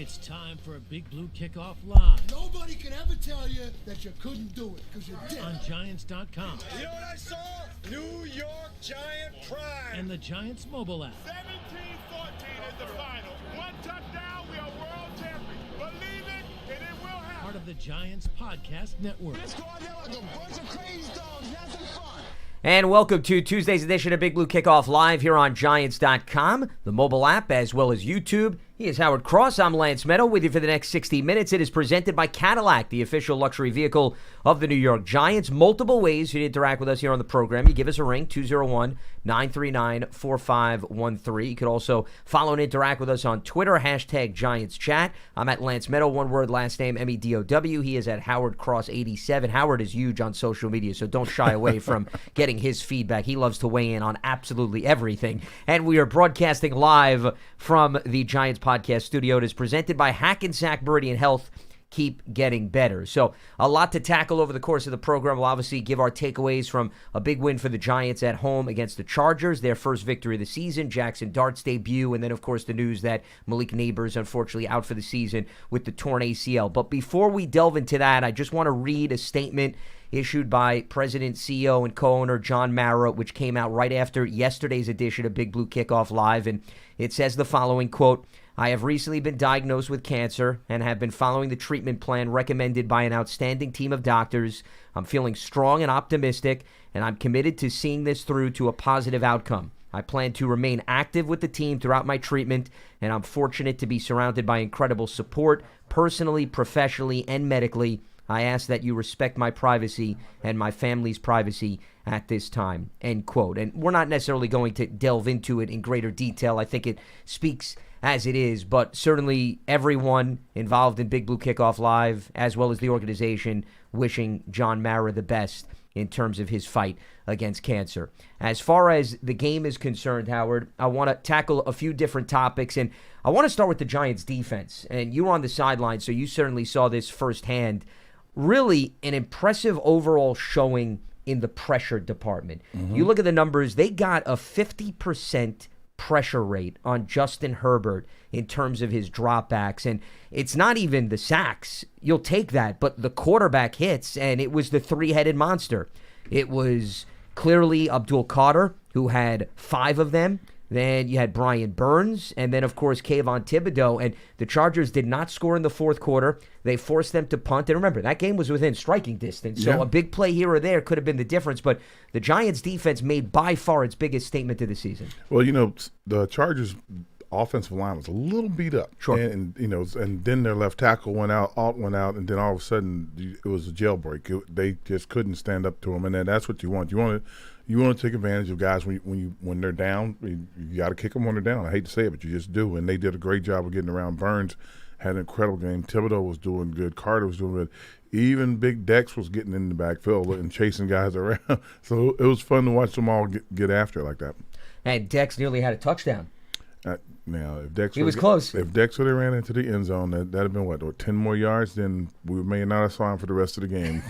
It's time for a Big Blue Kickoff Live. Nobody can ever tell you that you couldn't do it, because you did. On Giants.com. You know what I saw? New York Giant pride. And the Giants mobile app. 17-14 is the final. One touchdown, we are world champions. Believe it, and it will happen. Part of the Giants Podcast Network. Let's go out there like a bunch of crazy dogs. Have some fun. And welcome to Tuesday's edition of Big Blue Kickoff Live here on Giants.com, the mobile app, as well as YouTube. He is Howard Cross. I'm Lance Medow with you for the next 60 minutes. It is presented by Cadillac, the official luxury vehicle of the New York Giants. Multiple ways you can interact with us here on the program. You give us a ring, 201-939-4513. You could also follow and interact with us on Twitter, hashtag Giants Chat. I'm at Lance Medow, one word, last name, Medow. He is at Howard Cross 87. Howard is huge on social media, so don't shy away from getting his feedback. He loves to weigh in on absolutely everything. And we are broadcasting live from the Giants Podcast studio. It is presented by Hackensack Meridian Health. Keep getting better. So a lot to tackle over the course of the program. We'll obviously give our takeaways from a big win for the Giants at home against the Chargers, their first victory of the season, Jackson Dart's debut, and then, of course, the news that Malik Neighbors, unfortunately, out for the season with the torn ACL. But before we delve into that, I just want to read a statement issued by President, CEO, and co-owner John Mara, which came out right after yesterday's edition of Big Blue Kickoff Live, and it says the following, quote, "I have recently been diagnosed with cancer and have been following the treatment plan recommended by an outstanding team of doctors. I'm feeling strong and optimistic, and I'm committed to seeing this through to a positive outcome. I plan to remain active with the team throughout my treatment, and I'm fortunate to be surrounded by incredible support, personally, professionally, and medically. I ask that you respect my privacy and my family's privacy at this time," end quote. And we're not necessarily going to delve into it in greater detail. I think it speaks as it is, but certainly everyone involved in Big Blue Kickoff Live, as well as the organization, wishing John Mara the best in terms of his fight against cancer. As far as the game is concerned, Howard, I want to tackle a few different topics, and I want to start with the Giants' defense. And you were on the sideline, so you certainly saw this firsthand. Really an impressive overall showing in the pressure department. You look at the numbers, they got a 50% pressure rate on Justin Herbert in terms of his dropbacks. And it's not even the sacks. You'll take that, but the quarterback hits, and it was the three-headed monster. It was clearly Abdul Carter, who had 5 of them. Then you had Brian Burns, and then, of course, Kayvon Thibodeau. And the Chargers did not score in the fourth quarter. They forced them to punt. And remember, that game was within striking distance. So a big play here or there could have been the difference. But the Giants' defense made by far its biggest statement of the season. Well, you know, the Chargers' offensive line was a little beat up. Sure. And you know, and then their left tackle went out, Alt went out, and then all of a sudden it was a jailbreak. They just couldn't stand up to them. And then that's what you want. You want to take advantage of guys when they're down. You got to kick them when they're down. I hate to say it, but you just do. And they did a great job of getting around. Burns had an incredible game. Thibodeau was doing good. Carter was doing good. Even Big Dex was getting in the backfield and chasing guys around. So it was fun to watch them all get after it like that. And Dex nearly had a touchdown. Now, if Dex he was close. If Dex would have ran into the end zone, that'd have been what 10 more yards. Then we may not have saw him for the rest of the game.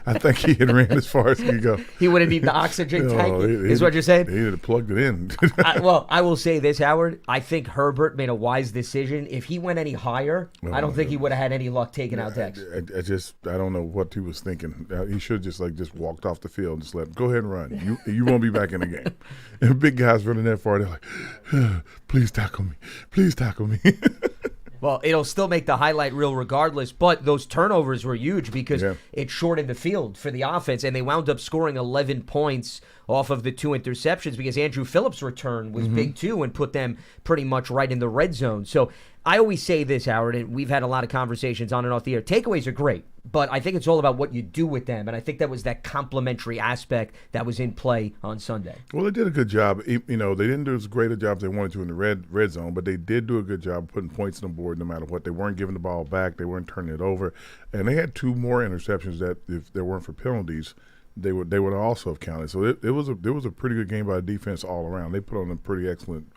I think he had ran as far as he could go. He would have needed the oxygen tank, is what you're saying? He would have plugged it in. I will say this, Howard. I think Herbert made a wise decision. If he went any higher, I don't think he would have had any luck taking out Dex. I don't know what he was thinking. He should have just walked off the field and just let him go ahead and run. You won't be back in the game. And big guys running that far, they're like, please tackle me. Please tackle me. Well, it'll still make the highlight reel regardless, but those turnovers were huge because it shortened the field for the offense, and they wound up scoring 11 points off of the 2 interceptions because Andrew Phillips' return was big too and put them pretty much right in the red zone. So I always say this, Howard, and we've had a lot of conversations on and off the air. Takeaways are great, but I think it's all about what you do with them, and I think that was that complementary aspect that was in play on Sunday. Well, they did a good job. You know, they didn't do as great a job as they wanted to in the red zone, but they did do a good job putting points on the board no matter what. They weren't giving the ball back. They weren't turning it over. And they had 2 more interceptions that if there weren't for penalties, they would also have counted. So it was a pretty good game by the defense all around. They put on a pretty excellent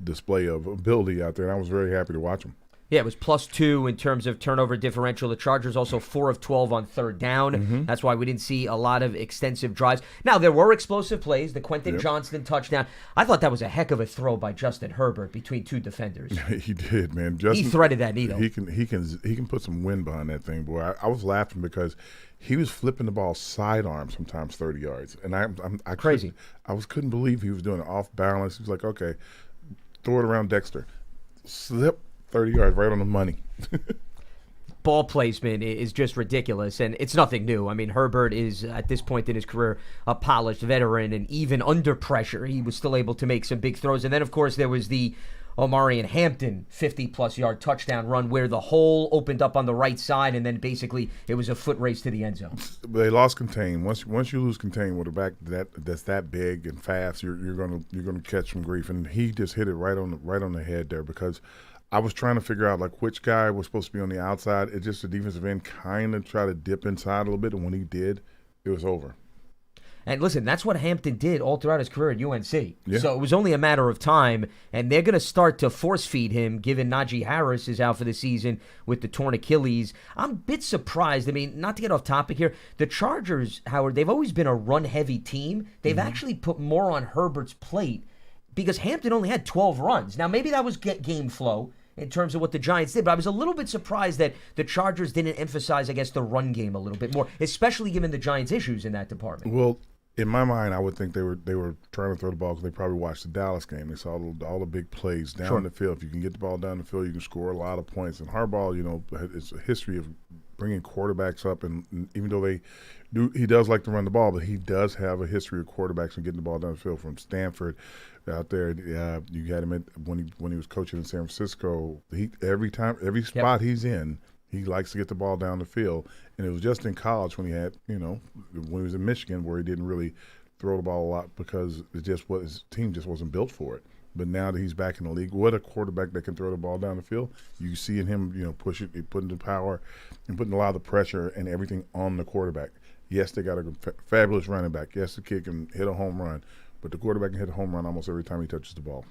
display of ability out there, and I was very happy to watch them. Yeah, it was +2 in terms of turnover differential. The Chargers also 4 of 12 on third down. That's why we didn't see a lot of extensive drives. Now, there were explosive plays. The Quentin Johnston touchdown. I thought that was a heck of a throw by Justin Herbert between two defenders. He did, man. He threaded that needle. He can put some wind behind that thing, boy. I was laughing because he was flipping the ball sidearm sometimes 30 yards, and I Crazy. couldn't believe he was doing it off balance. He was like, okay, throw it around Dexter, slip 30 yards right on the money. Ball placement is just ridiculous, and it's nothing new. I mean, Herbert is, at this point in his career, a polished veteran, and even under pressure, he was still able to make some big throws. And then, of course, there was the Omarion Hampton 50-plus yard touchdown run where the hole opened up on the right side, and then basically it was a foot race to the end zone. They lost contain. Once you lose contain with a back that's that big and fast, you're gonna catch some grief. And he just hit it right on the head there, because I was trying to figure out like which guy was supposed to be on the outside. It just the defensive end kind of tried to dip inside a little bit, and when he did, it was over. And listen, that's what Hampton did all throughout his career at UNC. Yeah. So it was only a matter of time, and they're going to start to force feed him, given Najee Harris is out for the season with the torn Achilles. I'm a bit surprised. I mean, not to get off topic here, the Chargers, Howard, they've always been a run-heavy team. They've actually put more on Herbert's plate because Hampton only had 12 runs. Now, maybe that was game flow in terms of what the Giants did, but I was a little bit surprised that the Chargers didn't emphasize, I guess, the run game a little bit more, especially given the Giants' issues in that department. Well, in my mind, I would think they were trying to throw the ball because they probably watched the Dallas game. They saw all the big plays down the field. If you can get the ball down the field, you can score a lot of points. And Harbaugh, it's a history of bringing quarterbacks up, and even though he does like to run the ball, but he does have a history of quarterbacks and getting the ball down the field. From Stanford out there, you had him when he was coaching in San Francisco. Every spot he's in, he likes to get the ball down the field. And it was just in college when when he was in Michigan, where he didn't really throw the ball a lot because his team just wasn't built for it. But now that he's back in the league, what a quarterback that can throw the ball down the field. You see in him, push it, putting the power and putting a lot of the pressure and everything on the quarterback. Yes, they got a fabulous running back. Yes, the kid can hit a home run, but the quarterback can hit a home run almost every time he touches the ball.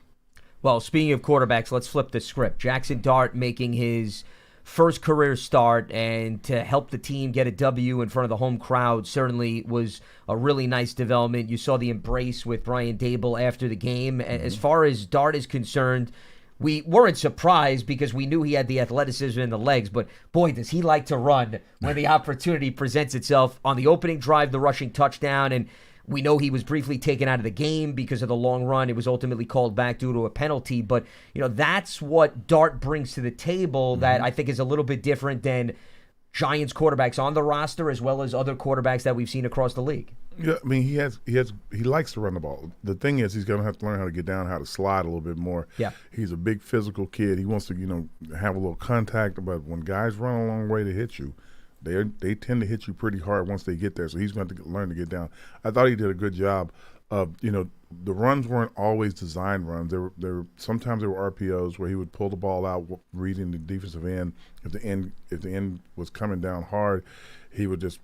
Well, speaking of quarterbacks, let's flip the script. Jackson Dart making his first career start, and to help the team get a W in front of the home crowd certainly was a really nice development. You saw the embrace with Brian Dable after the game. As far as Dart is concerned, we weren't surprised because we knew he had the athleticism and the legs, but boy, does he like to run when the opportunity presents itself. On the opening drive, the rushing touchdown, and we know he was briefly taken out of the game because of the long run. It was ultimately called back due to a penalty. But, that's what Dart brings to the table that I think is a little bit different than Giants quarterbacks on the roster as well as other quarterbacks that we've seen across the league. Yeah, I mean, he likes to run the ball. The thing is, he's going to have to learn how to get down, how to slide a little bit more. Yeah. He's a big physical kid. He wants to, have a little contact. But when guys run a long way to hit you, they tend to hit you pretty hard once they get there. So he's going to learn to get down. I thought he did a good job of, the runs weren't always designed runs. Sometimes there were RPOs where he would pull the ball out, reading the defensive end. If the end was coming down hard, he would just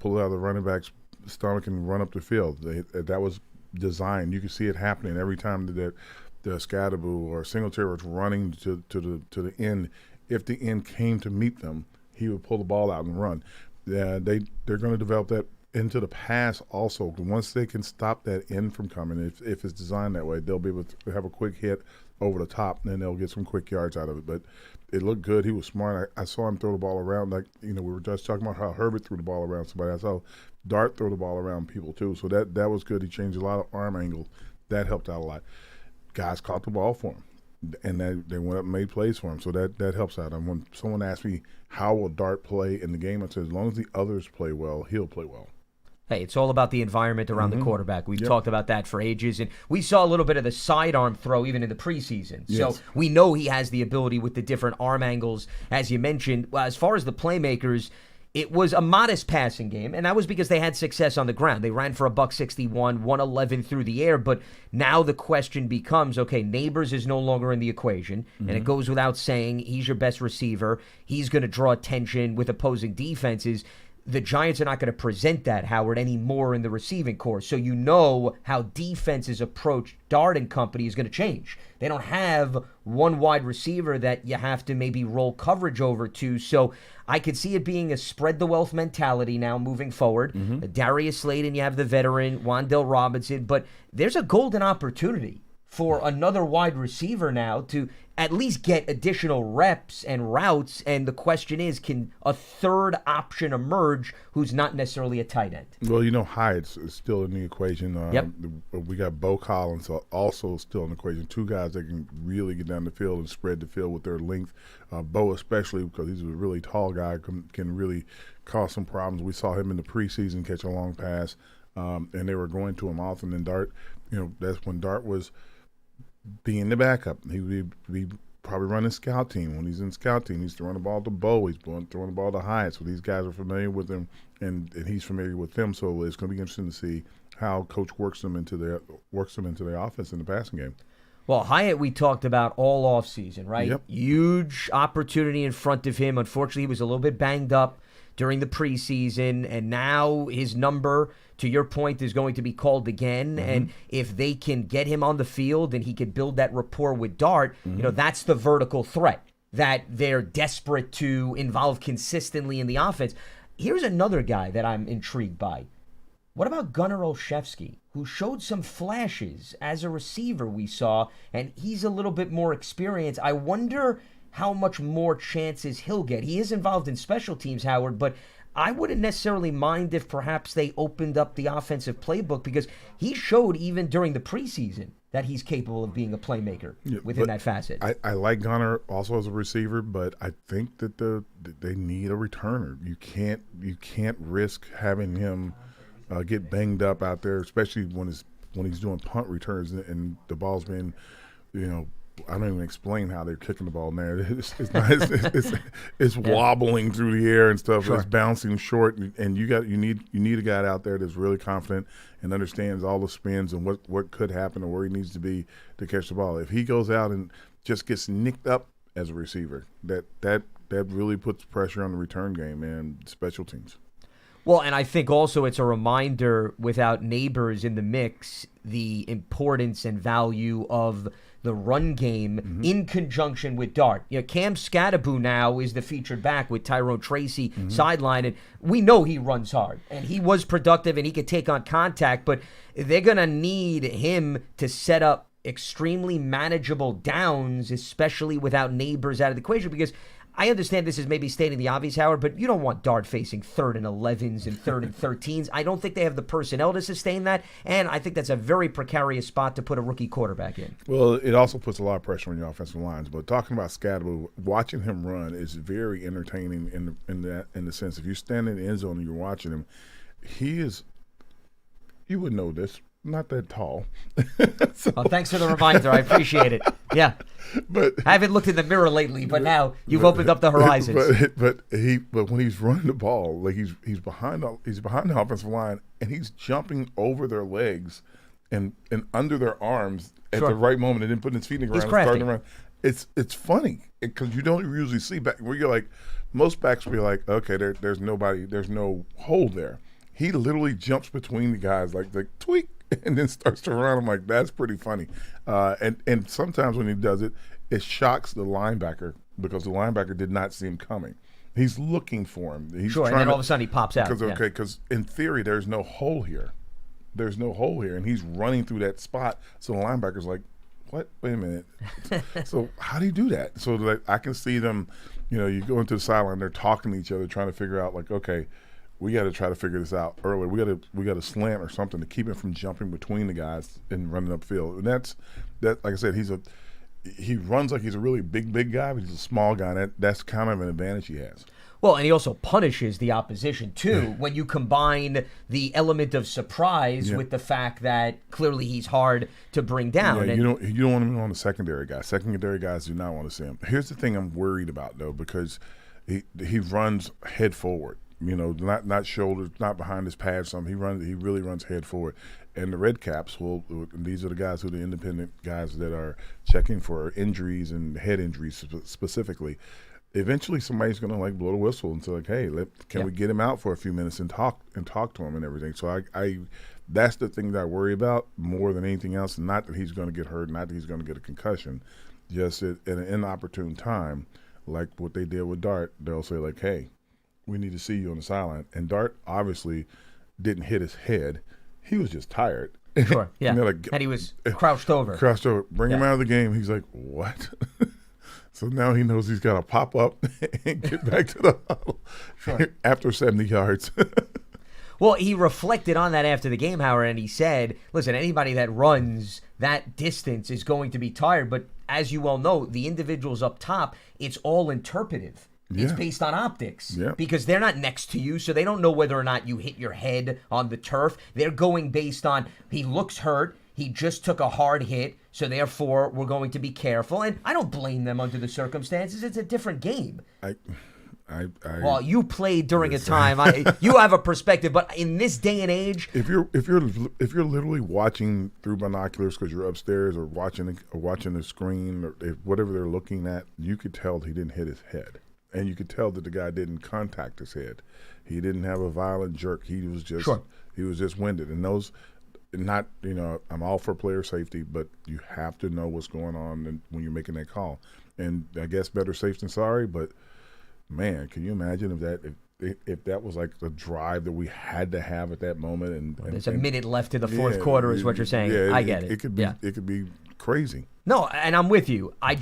pull it out of the running back's stomach and run up the field. That was designed. You could see it happening every time that the Scadaboo or Singletary was running to the end. If the end came to meet them, he would pull the ball out and run. They're going to develop that into the pass also. Once they can stop that end from coming, if it's designed that way, they'll be able to have a quick hit over the top, and then they'll get some quick yards out of it. But it looked good. He was smart. I saw him throw the ball around. We were just talking about how Herbert threw the ball around somebody. I saw Dart throw the ball around people too. So that was good. He changed a lot of arm angles. That helped out a lot. Guys caught the ball for him, and they went up and made plays for him. So that helps out. And when someone asked me how will Dart play in the game, I said as long as the others play well, he'll play well. Hey, it's all about the environment around the quarterback. We've talked about that for ages, and we saw a little bit of the sidearm throw even in the preseason. Yes. So we know he has the ability with the different arm angles, as you mentioned. As far as the playmakers, it was a modest passing game, and that was because they had success on the ground. They ran for a $161, 111 through the air, but now the question becomes, okay, Neighbors is no longer in the equation, and it goes without saying he's your best receiver. He's going to draw attention with opposing defenses. the Giants are not going to present that, Howard, anymore in the receiving corps. So you know how defenses approach Dart and company is going to change. They don't have one wide receiver that you have to maybe roll coverage over to. So I could see it being a spread the wealth mentality now moving forward. Darius Slayton, you have the veteran, Wan'Dale Robinson. But there's a golden opportunity for another wide receiver now to at least get additional reps and routes. And the question is, can a third option emerge who's not necessarily a tight end? Well, Hyatt's is still in the equation. Yep. We got Bo Collins also still in the equation. Two guys that can really get down the field and spread the field with their length. Bo especially, because he's a really tall guy, can really cause some problems. We saw him in the preseason catch a long pass, and they were going to him often. And Dart, that's when Dart was being the backup. He would be probably running scout team. When he's in scout team, he's throwing the ball to Bo. He's throwing the ball to Hyatt. So these guys are familiar with him, and he's familiar with them. So it's going to be interesting to see how Coach works them into their offense in the passing game. Well, Hyatt we talked about all offseason, right? Yep. Huge opportunity in front of him. Unfortunately, he was a little bit banged up during the preseason, and now his number, to your point, is going to be called again. And if they can get him on the field and he can build that rapport with Dart, that's the vertical threat that they're desperate to involve consistently in the offense. Here's another guy that I'm intrigued by. What about Gunnar Olszewski, who showed some flashes as a receiver we saw, and he's a little bit more experienced. I wonder how much more chances he'll get. He is involved in special teams, Howard, but I wouldn't necessarily mind if perhaps they opened up the offensive playbook, because he showed even during the preseason that he's capable of being a playmaker within that facet. I like Gunnar also as a receiver, but I think that they need a returner. You can't risk having him get banged up out there, especially when he's doing punt returns and the ball's been, I don't even explain how they're kicking the ball in there. It's wobbling through the air and stuff. Sure. It's bouncing short, and you need a guy out there that's really confident and understands all the spins and what could happen or where he needs to be to catch the ball. If he goes out and just gets nicked up as a receiver, that really puts pressure on the return game and special teams. Well, and I think also it's a reminder, without Neighbors in the mix, the importance and value of the run game in conjunction with Dart. Cam Scadaboo now is the featured back with Tyrone Tracy sideline, and we know he runs hard, and he was productive, and he could take on contact, but they're going to need him to set up extremely manageable downs, especially without Neighbors out of the equation, because I understand this is maybe stating the obvious, Howard, but you don't want Dart facing 3rd and 11s and 3rd and 13s. I don't think they have the personnel to sustain that, and I think that's a very precarious spot to put a rookie quarterback in. Well, it also puts a lot of pressure on your offensive lines. But talking about Scadaboo, watching him run is very entertaining in the sense, if you stand in the end zone and you're watching him, you would know this, not that tall. Thanks for the reminder. I appreciate it. Yeah. But I haven't looked in the mirror lately, but now you've opened up the horizons. But when he's running the ball, like he's behind the offensive line, and he's jumping over their legs and under their arms at the right moment, and then putting his feet in the ground and starting to run. It's funny because you don't usually see back where you're like, most backs will be like, okay, there's no hole there. He literally jumps between the guys like tweak, and then starts to run. I'm like, that's pretty funny. And sometimes when he does it, it shocks the linebacker because the linebacker did not see him coming. He's looking for him. He's and then all of a sudden he pops out. Because in theory, there's no hole here. And he's running through that spot. So the linebacker's like, what? Wait a minute. So how do you do that? So like, I can see them, you go into the sideline, they're talking to each other, trying to figure out like, okay, we got to try to figure this out earlier. We got to slant or something to keep him from jumping between the guys and running upfield. And that. Like I said, he runs like he's a really big guy, but he's a small guy. And that's kind of an advantage he has. Well, and he also punishes the opposition too when you combine the element of surprise with the fact that clearly he's hard to bring down. Yeah, you don't want him on the secondary guys. Secondary guys do not want to see him. Here's the thing I'm worried about though, because he runs head forward. Not shoulders, not behind his pads. He really runs head forward. And the Red Caps, these are the guys who are the independent guys that are checking for injuries and head injuries specifically. eventually somebody's going to like blow the whistle and say like, hey, can we get him out for a few minutes and talk to him and everything. So I that's the thing that I worry about more than anything else. Not that he's going to get hurt, not that he's going to get a concussion, just at an inopportune time, like what they did with Dart. They'll say like, hey, we need to see you on the sideline. And Dart obviously didn't hit his head. He was just tired. Sure, yeah. Like, and he was crouched over. Bring him out of the game. He's like, what? So now he knows he's got to pop up and get back to the huddle after 70 yards. Well, he reflected on that after the game, Howard, and he said, listen, anybody that runs that distance is going to be tired. But as you well know, the individuals up top, it's all interpretive. It's based on optics because they're not next to you, so they don't know whether or not you hit your head on the turf. They're going based on he looks hurt. He just took a hard hit, so therefore we're going to be careful. And I don't blame them under the circumstances. It's a different game. Well, you played during a time. You have a perspective, but in this day and age, if you're literally watching through binoculars because you're upstairs or watching the screen or whatever they're looking at, you could tell he didn't hit his head, and you could tell that the guy didn't contact his head. He didn't have a violent jerk. He was just winded, and those. Not, I'm all for player safety, but you have to know what's going on when you're making that call. And I guess better safe than sorry, but man, can you imagine if that was like the drive that we had to have at that moment? And there's a minute left in the fourth quarter, is what you're saying. Yeah, I get it. It could be crazy. No, and I'm with you. I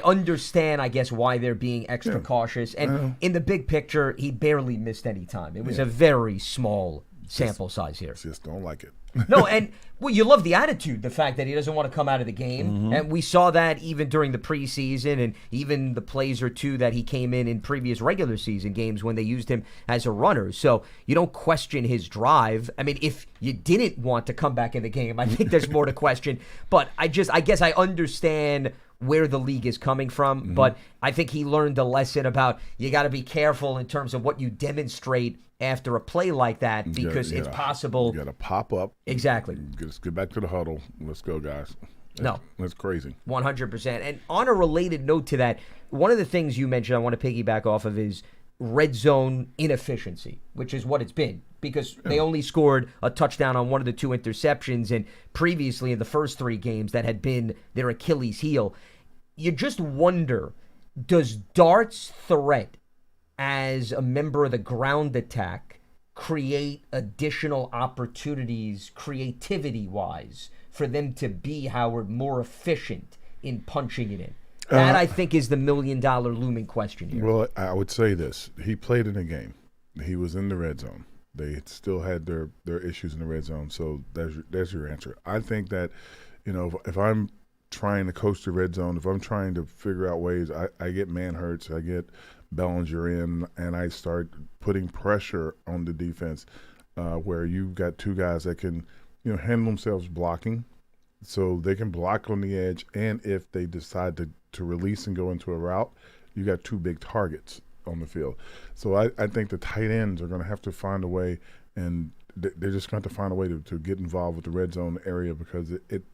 understand, I guess, why they're being extra cautious. And in the big picture, he barely missed any time. It was a very small sample size here. Just don't like it. No, and you love the attitude, the fact that he doesn't want to come out of the game. And we saw that even during the preseason and even the plays or two that he came in previous regular season games when they used him as a runner. So you don't question his drive. I mean, if you didn't want to come back in the game, I think there's more to question. But I guess I understand where the league is coming from. But I think he learned a lesson about you got to be careful in terms of what you demonstrate after a play like that because it's possible. You got to pop up. Exactly. Let's get back to the huddle. Let's go, guys. That's crazy. 100%. And on a related note to that, one of the things you mentioned I want to piggyback off of is red zone inefficiency, which is what it's been because they only scored a touchdown on one of the two interceptions, and previously in the first three games that had been their Achilles heel. You just wonder, does Dart's threat as a member of the ground attack create additional opportunities creativity-wise for them to be, Howard, more efficient in punching it in? That, I think, is the million-dollar looming question here. Well, I would say this. He played in a game. He was in the red zone. They still had their issues in the red zone, so there's your answer. I think that, if I'm trying to coach the red zone, if I'm trying to figure out ways, I get man hurts, I get Bellinger in, and I start putting pressure on the defense where you've got two guys that can, handle themselves blocking, so they can block on the edge, and if they decide to release and go into a route, you got two big targets on the field. So I think the tight ends are going to have to find a way, and they're just going to have to find a way to get involved with the red zone area because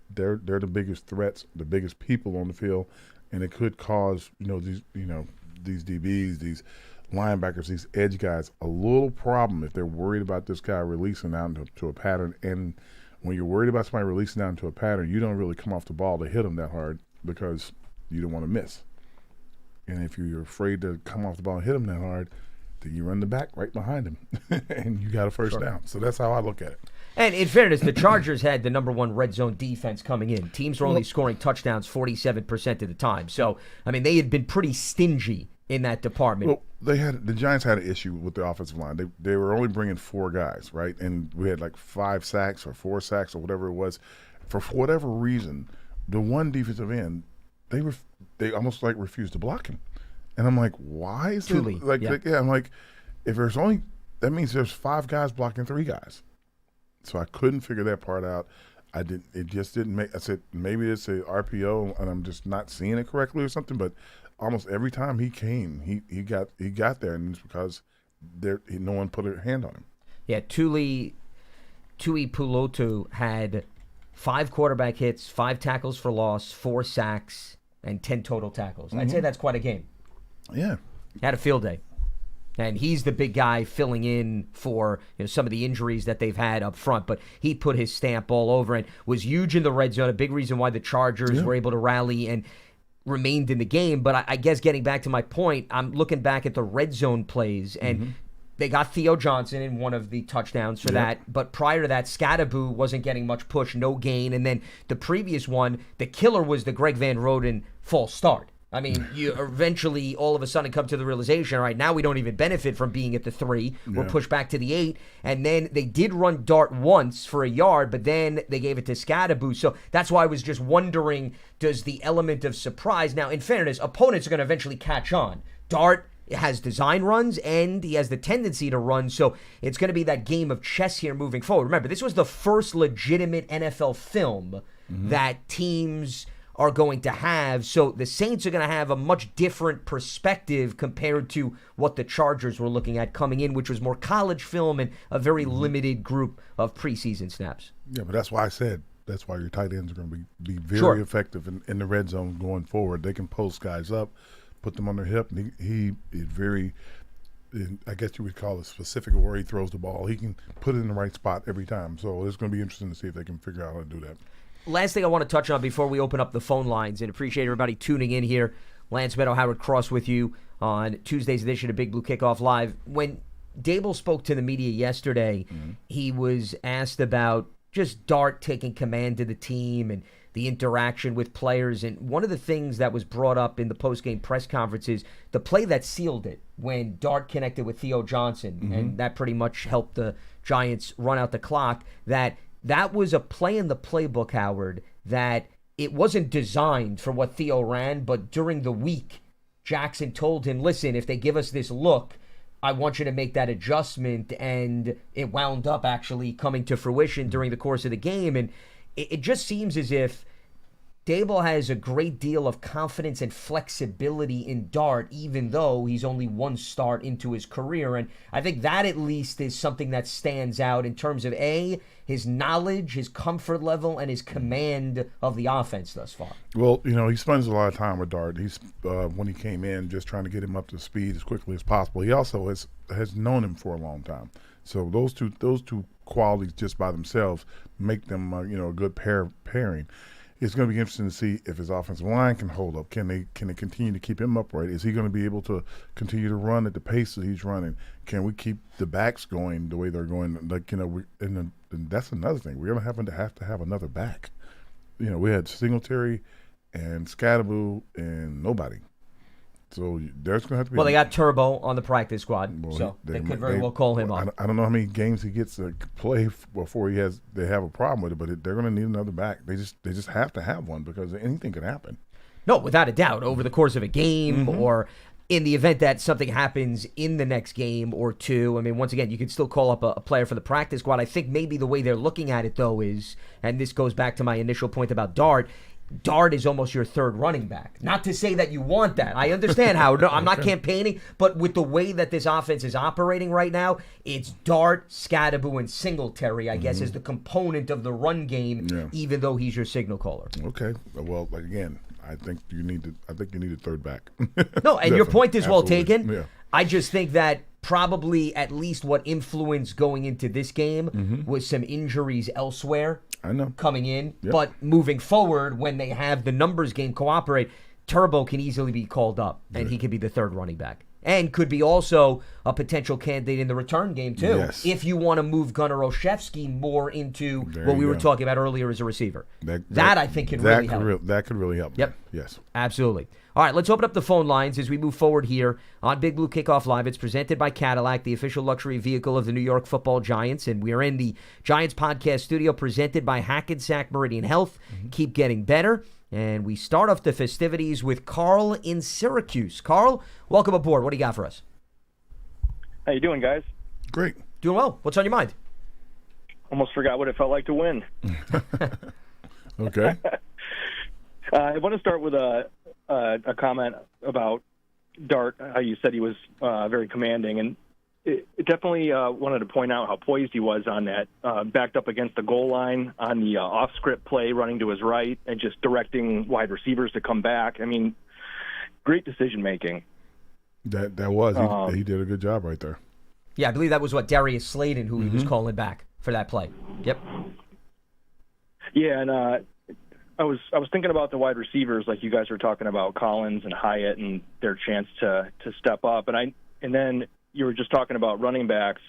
they're the biggest threats, the biggest people on the field, and it could cause these DBs, these linebackers, these edge guys a little problem if they're worried about this guy releasing out into a pattern. And when you're worried about somebody releasing out into a pattern, you don't really come off the ball to hit them that hard because you don't want to miss. And if you're afraid to come off the ball and hit them that hard, then you run the back right behind him, and you got a first down. So that's how I look at it. And in fairness, the Chargers had the number one red zone defense coming in. Teams were only scoring touchdowns 47% of the time. So, I mean, they had been pretty stingy in that department. Well, the Giants had an issue with the offensive line. They were only bringing four guys, right? And we had like 5 sacks or 4 sacks or whatever it was. For whatever reason, the one defensive end, they almost like refused to block him. And I'm like, why is it like I'm like, if there's only, that means there's 5 guys blocking 3 guys. So I couldn't figure that part out. It just didn't make. I said maybe it's a RPO and I'm just not seeing it correctly or something. But almost every time he came, he got there, and it's because no one put a hand on him. Yeah, Tuli Pulotu had 5 quarterback hits, 5 tackles for loss, 4 sacks, and 10 total tackles. I'd say that's quite a game. Yeah. Had a field day. And he's the big guy filling in for some of the injuries that they've had up front. But he put his stamp all over and was huge in the red zone. A big reason why the Chargers were able to rally and remained in the game. But I guess getting back to my point, I'm looking back at the red zone plays. And they got Theo Johnson in one of the touchdowns for that. But prior to that, Scadaboo wasn't getting much push, no gain. And then the previous one, the killer was the Greg Van Roten false start. I mean, you eventually all of a sudden come to the realization, all right, now we don't even benefit from being at the 3. We're pushed back to the 8. And then they did run Dart once for a yard, but then they gave it to Scadaboo. So that's why I was just wondering, does the element of surprise... Now, in fairness, opponents are going to eventually catch on. Dart has design runs, and he has the tendency to run, so it's going to be that game of chess here moving forward. Remember, this was the first legitimate NFL film that teams... are going to have. So the Saints are going to have a much different perspective compared to what the Chargers were looking at coming in, which was more college film and a very limited group of preseason snaps. Yeah, but that's why I said that's why your tight ends are going to be very effective in the red zone going forward. They can post guys up, put them on their hip, and he is very, I guess you would call it specific where he throws the ball. He can put it in the right spot every time. So it's going to be interesting to see if they can figure out how to do that. Last thing I want to touch on before we open up the phone lines, and appreciate everybody tuning in here. Lance Medow, Howard Cross with you on Tuesday's edition of Big Blue Kickoff Live. When Dable spoke to the media yesterday, he was asked about just Dart taking command of the team and the interaction with players. And one of the things that was brought up in the post-game press conference is the play that sealed it when Dart connected with Theo Johnson, and that pretty much helped the Giants run out the clock, that was a play in the playbook, Howard, that it wasn't designed for what Theo ran, but during the week, Jackson told him, listen, if they give us this look, I want you to make that adjustment, and it wound up actually coming to fruition during the course of the game, and it just seems as if Dable has a great deal of confidence and flexibility in Dart, even though he's only one start into his career. And I think that at least is something that stands out in terms of, A, his knowledge, his comfort level, and his command of the offense thus far. Well, he spends a lot of time with Dart. He's when he came in, just trying to get him up to speed as quickly as possible. He also has known him for a long time. So those two qualities just by themselves make them a good pairing. It's going to be interesting to see if his offensive line can hold up. Can they continue to keep him upright? Is he going to be able to continue to run at the pace that he's running? Can we keep the backs going the way they're going? And that's another thing. We're going to have to have another back. We had Singletary and Scadaboo and nobody. So there's going to have to be. Well, they got Turbo on the practice squad, so they could very well call him up. I don't know how many games he gets to play before they have a problem with it, but they're going to need another back. They just have to have one because anything could happen. No, without a doubt, over the course of a game or in the event that something happens in the next game or two. I mean, once again, you could still call up a player for the practice squad. I think maybe the way they're looking at it, though, is, and this goes back to my initial point about Dart is almost your third running back. Not to say that you want that. I understand, Howard. No, I'm not campaigning, but with the way that this offense is operating right now, it's Dart, Scadaboo, and Singletary, I guess, is the component of the run game, even though he's your signal caller. Okay. Well, again, I think you need a third back. No, and your point is well taken. Yeah. I just think that probably at least what influenced going into this game was some injuries elsewhere. I know. Coming in. Yep. But moving forward, when they have the numbers game cooperate, Turbo can easily be called up, and he could be the third running back. And could be also a potential candidate in the return game, too. Yes. If you want to move Gunnar Olszewski more into what we were talking about earlier as a receiver. That I think can really help. That could really help. Yep. Yes. Absolutely. All right, let's open up the phone lines as we move forward here on Big Blue Kickoff Live. It's presented by Cadillac, the official luxury vehicle of the New York Football Giants. And we are in the Giants podcast studio presented by Hackensack Meridian Health. Keep getting better. And we start off the festivities with Carl in Syracuse. Carl, welcome aboard. What do you got for us? How you doing, guys? Great. Doing well. What's on your mind? Almost forgot what it felt like to win. Okay. I want to start with a comment about Dart, how you said he was very commanding. And it definitely wanted to point out how poised he was on that, backed up against the goal line on the off-script play, running to his right, and just directing wide receivers to come back. I mean, great decision-making. That was he did a good job right there. Yeah, I believe that was Darius Slayton who he was calling back for that play. Yep. Yeah, and I was thinking about the wide receivers, like you guys were talking about Collins and Hyatt and their chance to step up, and then you were just talking about running backs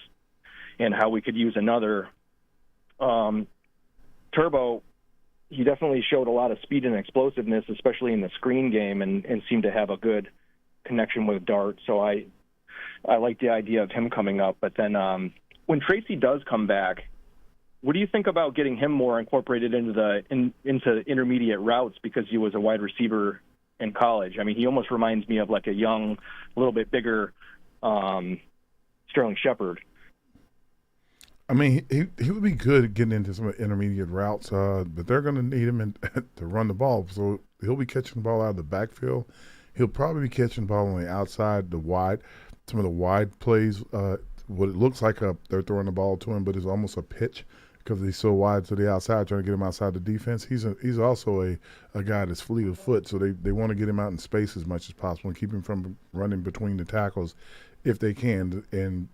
and how we could use another. Turbo, he definitely showed a lot of speed and explosiveness, especially in the screen game, and seemed to have a good connection with Dart. So I like the idea of him coming up. But then when Tracy does come back, what do you think about getting him more incorporated into into intermediate routes, because he was a wide receiver in college? I mean, he almost reminds me of like a young, a little bit bigger Sterling Shepard. I mean, he would be good at getting into some intermediate routes, but they're going to need him to run the ball. So he'll be catching the ball out of the backfield. He'll probably be catching the ball on the outside, the wide, some of the wide plays. What it looks like they're throwing the ball to him, but it's almost a pitch because he's so wide to the outside, trying to get him outside the defense. He's also a guy that's fleet of foot, so they want to get him out in space as much as possible and keep him from running between the tackles if they can. And,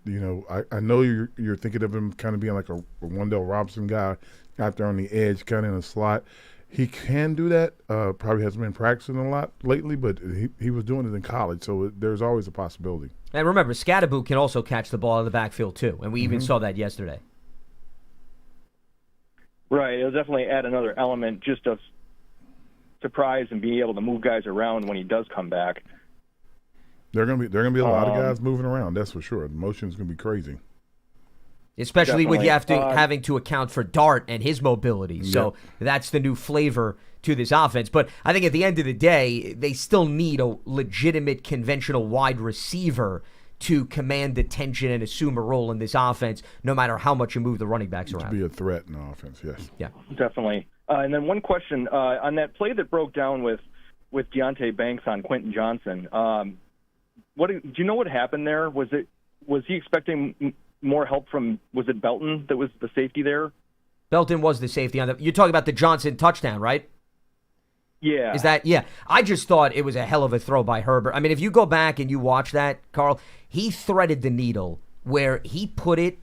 I know you're thinking of him kind of being like a Wendell Robinson guy out there on the edge, kind of in a slot. He can do that. Probably hasn't been practicing a lot lately, but he was doing it in college, so there's always a possibility. And remember, Scadaboo can also catch the ball in the backfield too, and we even saw that yesterday. Right. It'll definitely add another element just of surprise and being able to move guys around when he does come back. There are gonna be a lot of guys moving around, that's for sure. The motion's gonna be crazy. Especially with having to account for Dart and his mobility. So that's the new flavor to this offense. But I think at the end of the day, they still need a legitimate conventional wide receiver to command attention and assume a role in this offense, no matter how much you move the running backs around. To be a threat in the offense, yes. Yeah. Definitely. And then one question, on that play that broke down with Deontay Banks on Quentin Johnson, do you know what happened there? Was he expecting more help from, was it Belton that was the safety there? Belton was the safety on you're talking about the Johnson touchdown, right? Yeah. Is that, yeah. I just thought it was a hell of a throw by Herbert. I mean, if you go back and you watch that, Carl, he threaded the needle where he put it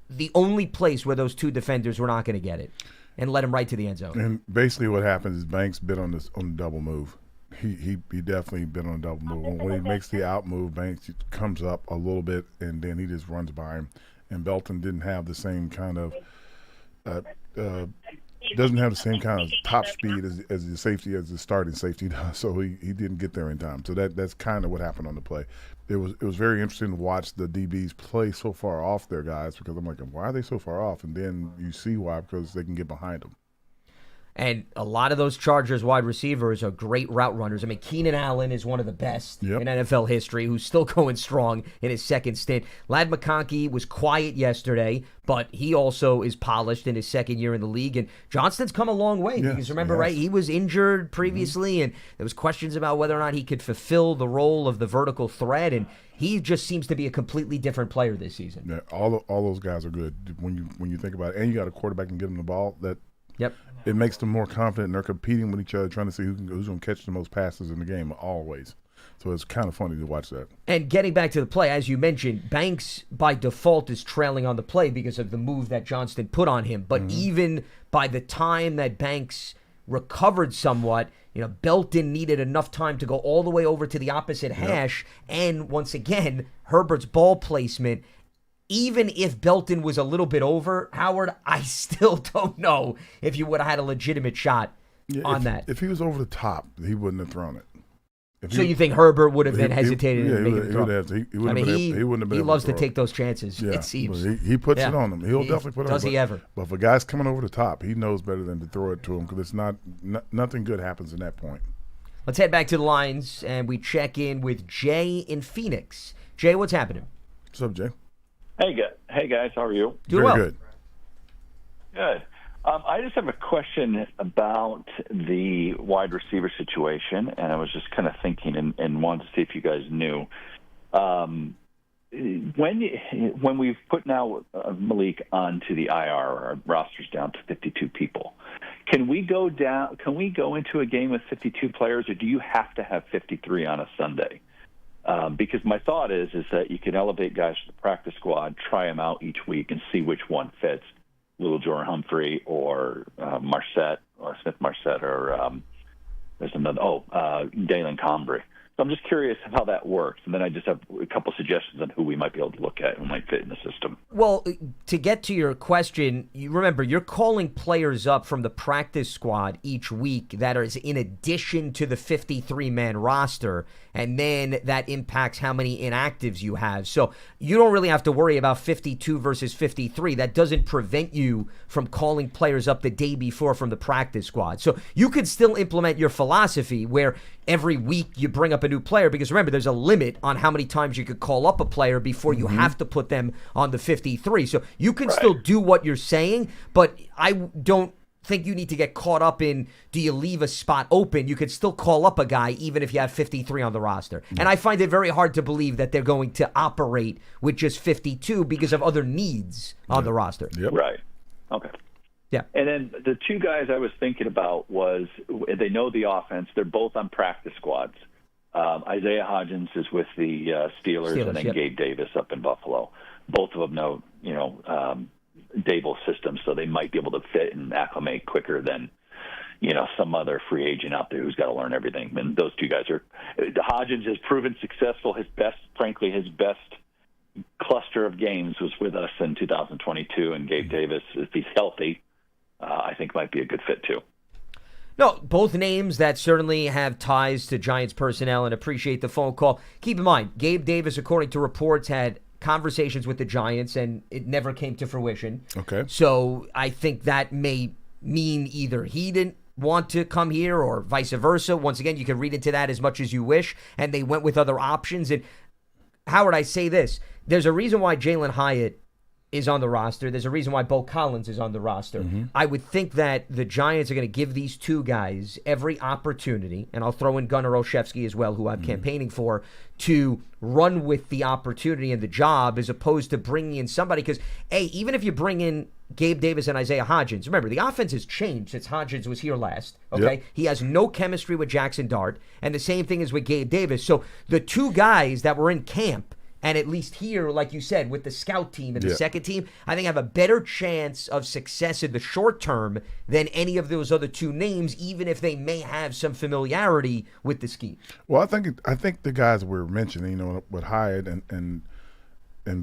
the only place where those two defenders were not going to get it and led him right to the end zone. And basically what happens is Banks bit on the double move. He definitely been on a double move. When he makes the out move, Banks comes up a little bit, and then he just runs by him. And Belton didn't have the same kind of doesn't have the same kind of top speed as the safety, as the starting safety does. So he didn't get there in time. So that's kind of what happened on the play. It was very interesting to watch the DBs play so far off their guys, because I'm like, why are they so far off? And then you see why, because they can get behind them. And a lot of those Chargers wide receivers are great route runners. I mean, Keenan Allen is one of the best in NFL history, who's still going strong in his second stint. Ladd McConkey was quiet yesterday, but he also is polished in his second year in the league. And Johnston's come a long way. Because remember, right, he was injured previously, and there was questions about whether or not he could fulfill the role of the vertical threat. And he just seems to be a completely different player this season. Yeah, all those guys are good when you think about it. And you got a quarterback and get him the ball that. Yep. It makes them more confident, and they're competing with each other, trying to see who's going to catch the most passes in the game, always. So it's kind of funny to watch that. And getting back to the play, as you mentioned, Banks by default is trailing on the play because of the move that Johnston put on him. But even by the time that Banks recovered somewhat, Belton needed enough time to go all the way over to the opposite hash. And once again, Herbert's ball placement, even if Belton was a little bit over, Howard, I still don't know if you would have had a legitimate shot on that. If he was over the top, he wouldn't have thrown it. You think Herbert would have been hesitated and making the throw? He wouldn't have been. He loves to take those chances, it seems. He puts it on them. He'll definitely put it on them. Does he ever? But if a guy's coming over the top, he knows better than to throw it to him, because it's nothing good happens in that point. Let's head back to the lines, and we check in with Jay in Phoenix. Jay, what's happening? What's up, Jay? Hey guys, how are you? Doing well. Good. Good. I just have a question about the wide receiver situation, and I was just kind of thinking and wanted to see if you guys knew. When we've put now Malik onto the IR, our roster's down to 52 people. Can we go into a game with 52 players, or do you have to have 53 on a Sunday? Because my thought is that you can elevate guys to the practice squad, try them out each week, and see which one fits. Little Jordan Humphrey or Marset or Smith Marset or there's another Dalen Combry. So I'm just curious how that works, and then I just have a couple suggestions on who we might be able to look at who might fit in the system. Well, to get to your question, you remember you're calling players up from the practice squad each week that is in addition to the 53-man roster, and then that impacts how many inactives you have. So you don't really have to worry about 52 versus 53. That doesn't prevent you from calling players up the day before from the practice squad. So you could still implement your philosophy where every week you bring up a new player, because remember, there's a limit on how many times you could call up a player before you have to put them on the 53. So you can still do what you're saying, but I don't think you need to get caught up in, do you leave a spot open? You could still call up a guy even if you have 53 on the roster. And I find it very hard to believe that they're going to operate with just 52 because of other needs on the roster. Yep. Right. Okay. Yeah. And then the two guys I was thinking about was they know the offense. They're both on practice squads. Isaiah Hodgins is with the Steelers, and then Gabe Davis up in Buffalo. Both of them know, Dable's system, so they might be able to fit and acclimate quicker than, some other free agent out there who's got to learn everything. And those two guys Hodgins has proven successful. His best cluster of games was with us in 2022, and Gabe Davis, if he's healthy, I think might be a good fit too. No, both names that certainly have ties to Giants personnel, and appreciate the phone call. Keep in mind, Gabe Davis, according to reports, had conversations with the Giants, and it never came to fruition. Okay. So I think that may mean either he didn't want to come here or vice versa. Once again, you can read into that as much as you wish, and they went with other options. And Howard, I say this. There's a reason why Jalen Hyatt is on the roster. There's a reason why Bo Collins is on the roster. I would think that the Giants are going to give these two guys every opportunity, and I'll throw in Gunnar Olszewski as well, who I'm campaigning for, to run with the opportunity and the job as opposed to bringing in somebody. Because, even if you bring in Gabe Davis and Isaiah Hodgins, remember, the offense has changed since Hodgins was here last. Okay, Yep. He has no chemistry with Jackson Dart, and the same thing is with Gabe Davis. So the two guys that were in camp, and at least here, like you said, with the scout team and the second team, I think have a better chance of success in the short term than any of those other two names, even if they may have some familiarity with the scheme. Well, I think the guys we're mentioning, with Hyatt and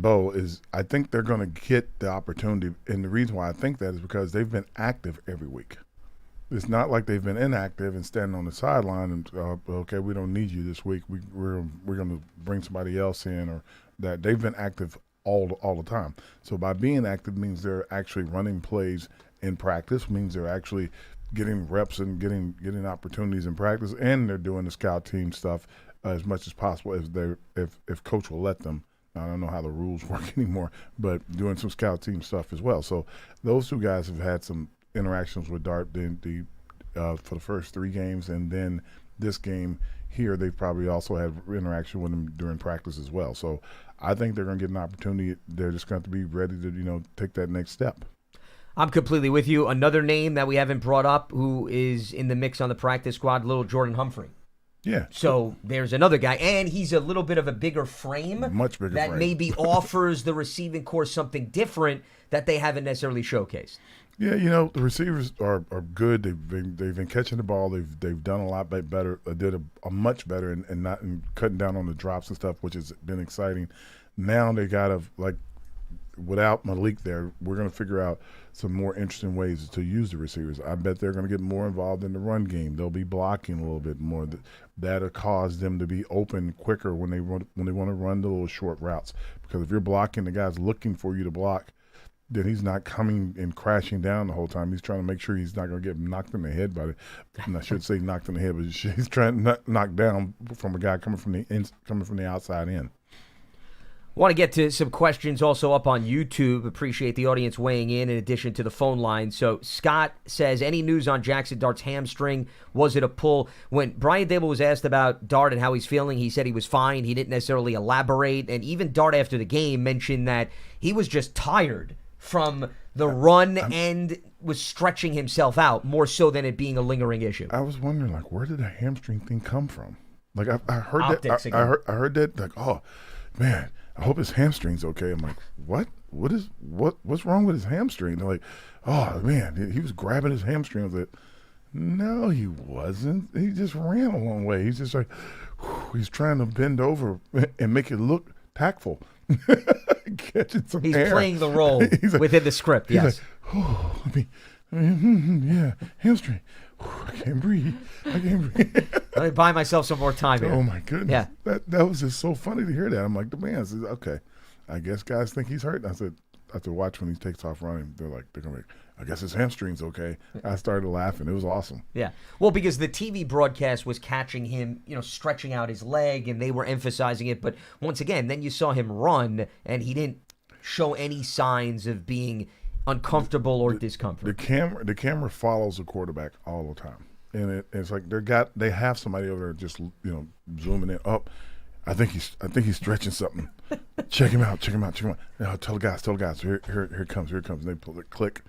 Bo, is I think they're going to get the opportunity, and the reason why I think that is because they've been active every week. It's not like they've been inactive and standing on the sideline and okay, we don't need you this week. We're going to bring somebody else in, or that they've been active all the time. So by being active means they're actually running plays in practice, means they're actually getting reps and getting opportunities in practice, and they're doing the scout team stuff as much as possible if coach will let them. I don't know how the rules work anymore, but doing some scout team stuff as well. So those two guys have had some interactions with Dart for the first three games, and then this game here they've probably also had interaction with him during practice as well. So I think they're going to get an opportunity. They're just going to be ready to take that next step. I'm completely with you. Another name that we haven't brought up who is in the mix on the practice squad, little Jordan Humphrey. Yeah. So there's another guy, and he's a little bit of a bigger frame. Much bigger that frame. maybe offers the receiving corps something different that they haven't necessarily showcased. Yeah, the receivers are good. They've been catching the ball. They've done a lot better. Did a much better and cutting down on the drops and stuff, which has been exciting. Now they got without Malik there, we're going to figure out some more interesting ways to use the receivers. I bet they're going to get more involved in the run game. They'll be blocking a little bit more. That'll cause them to be open quicker when they want to run the little short routes. Because if you're blocking, the guy's looking for you to block, then he's not coming and crashing down the whole time. He's trying to make sure he's not going to get knocked in the head by and I should say knocked in the head, but he's trying to knock down from a guy coming from the outside in. Want to get to some questions also up on YouTube. Appreciate the audience weighing in addition to the phone line. So Scott says, any news on Jackson Dart's hamstring? Was it a pull? When Brian Dable was asked about Dart and how he's feeling, he said he was fine. He didn't necessarily elaborate. And even Dart after the game mentioned that he was just tired from the run and was stretching himself out more so than it being a lingering issue. I was wondering, where did the hamstring thing come from? Like I heard Optics that. again. I heard that. Like, oh man, I hope his hamstring's okay. I'm like, what? What's wrong with his hamstring? They're like, oh man, he was grabbing his hamstring. I was like, no, he wasn't. He just ran a long way. He's just like, he's trying to bend over and make it look tactful. Catching some He's air. playing the role He's within the script, he's yes. like, oh, yeah, hamstring. I can't breathe. Let me buy myself some more time here. Oh my goodness. Yeah. That was just so funny to hear that. I'm like, the man says, okay, I guess guys think he's hurt. I said, I have to watch when he takes off running. They're gonna be, I guess his hamstring's okay. I started laughing. It was awesome. Yeah. Well, because the TV broadcast was catching him, stretching out his leg, and they were emphasizing it. But once again, then you saw him run, and he didn't show any signs of being uncomfortable or discomfort. The camera follows the quarterback all the time, and it's like they have somebody over there just zooming in up. I think he's stretching something. Check him out. Now tell the guys. Here it comes. And they pull it, click.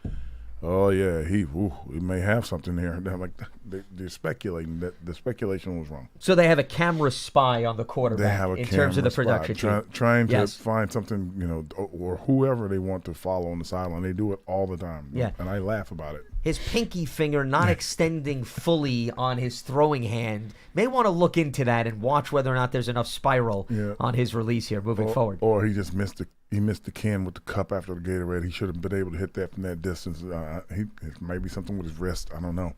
Oh yeah, he may have something there. They're like they're speculating that the speculation was wrong. So they have a camera spy on the quarterback they have a in terms of the production team. Trying to find something, or whoever they want to follow on the sideline. They do it all the time. Yeah, and I laugh about it. His pinky finger not extending fully on his throwing hand. May want to look into that and watch whether or not there's enough spiral on his release here moving forward. Or he just missed the can with the cup after the Gatorade. He should have been able to hit that from that distance. It might be something with his wrist. I don't know.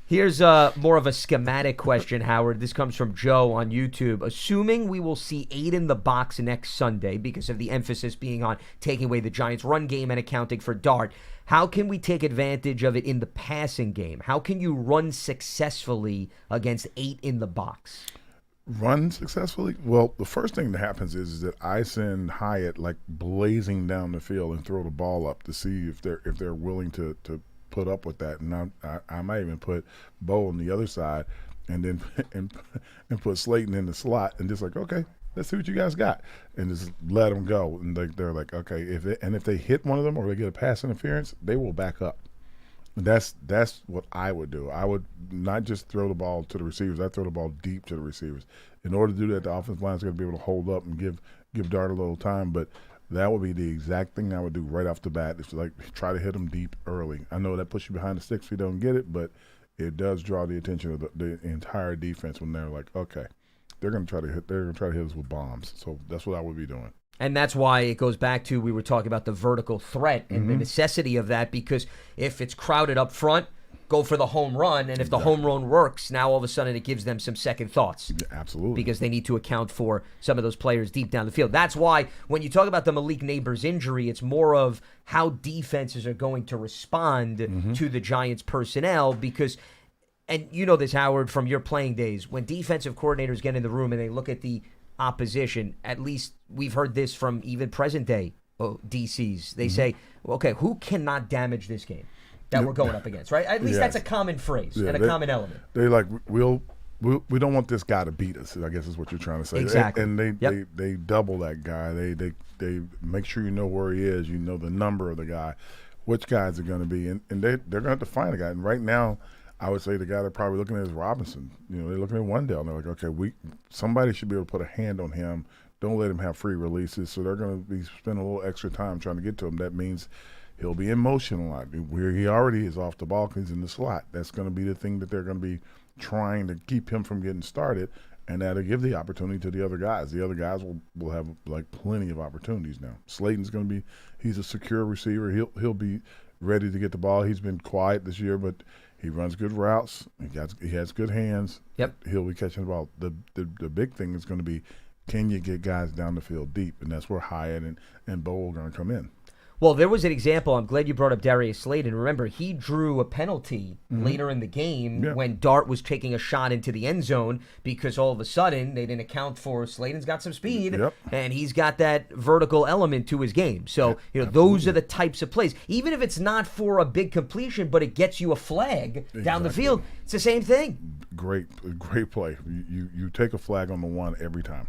Here's more of a schematic question, Howard. This comes from Joe on YouTube. Assuming we will see 8 in the box next Sunday because of the emphasis being on taking away the Giants' run game and accounting for Dart, how can we take advantage of it in the passing game? How can you run successfully against 8 in the box? Run successfully? Well, the first thing that happens is that I send Hyatt like blazing down the field and throw the ball up to see if they're willing to put up with that, and I might even put Bo on the other side, and then and put Slayton in the slot, and just like, okay, let's see what you guys got, and just let them go. And they're like, okay, if they hit one of them or they get a pass interference, they will back up. That's what I would do. I would not just throw the ball to the receivers. I throw the ball deep to the receivers. In order to do that, the offensive line is going to be able to hold up and give Dart a little time, but that would be the exact thing I would do right off the bat. It's like try to hit them deep early. I know that puts you behind the sticks if you don't get it, but it does draw the attention of the entire defense when they're like, okay, they're going to try to hit us with bombs. So that's what I would be doing. And that's why it goes back to we were talking about the vertical threat and the necessity of that, because if it's crowded up front, go for the home run, and if the home run works, now all of a sudden it gives them some second thoughts. Yeah, absolutely. Because they need to account for some of those players deep down the field. That's why when you talk about the Malik Neighbors injury, it's more of how defenses are going to respond to the Giants personnel, because, and you know this, Howard, from your playing days, when defensive coordinators get in the room and they look at the opposition, at least we've heard this from even present day DCs, they say, okay, who cannot damage this game that we're going up against, right? At least that's a common phrase and a common element. They like, we don't want this guy to beat us, I guess is what you're trying to say. Exactly. And they double that guy. They make sure you know where he is, you know the number of the guy, which guys are going to be, and they're going to have to find a guy. And right now, I would say the guy they're probably looking at is Robinson. They're looking at Wendell, and they're like, okay, somebody should be able to put a hand on him. Don't let him have free releases. So they're going to be spending a little extra time trying to get to him. That means he'll be in motion a lot. Where he already is off the ball because he's in the slot. That's going to be the thing that they're going to be trying to keep him from getting started, and that'll give the opportunity to the other guys. The other guys will have like plenty of opportunities now. Slayton's going to be – he's a secure receiver. He'll be ready to get the ball. He's been quiet this year, but he runs good routes. He has good hands. Yep. He'll be catching the ball. The big thing is going to be, can you get guys down the field deep? And that's where Hyatt and Bo are going to come in. Well, there was an example. I'm glad you brought up Darius Slayton. Remember, he drew a penalty later in the game when Dart was taking a shot into the end zone because all of a sudden they didn't account for Slayton's got some speed and he's got that vertical element to his game. So, those are the types of plays. Even if it's not for a big completion, but it gets you a flag down the field, it's the same thing. Great play. You take a flag on the one every time.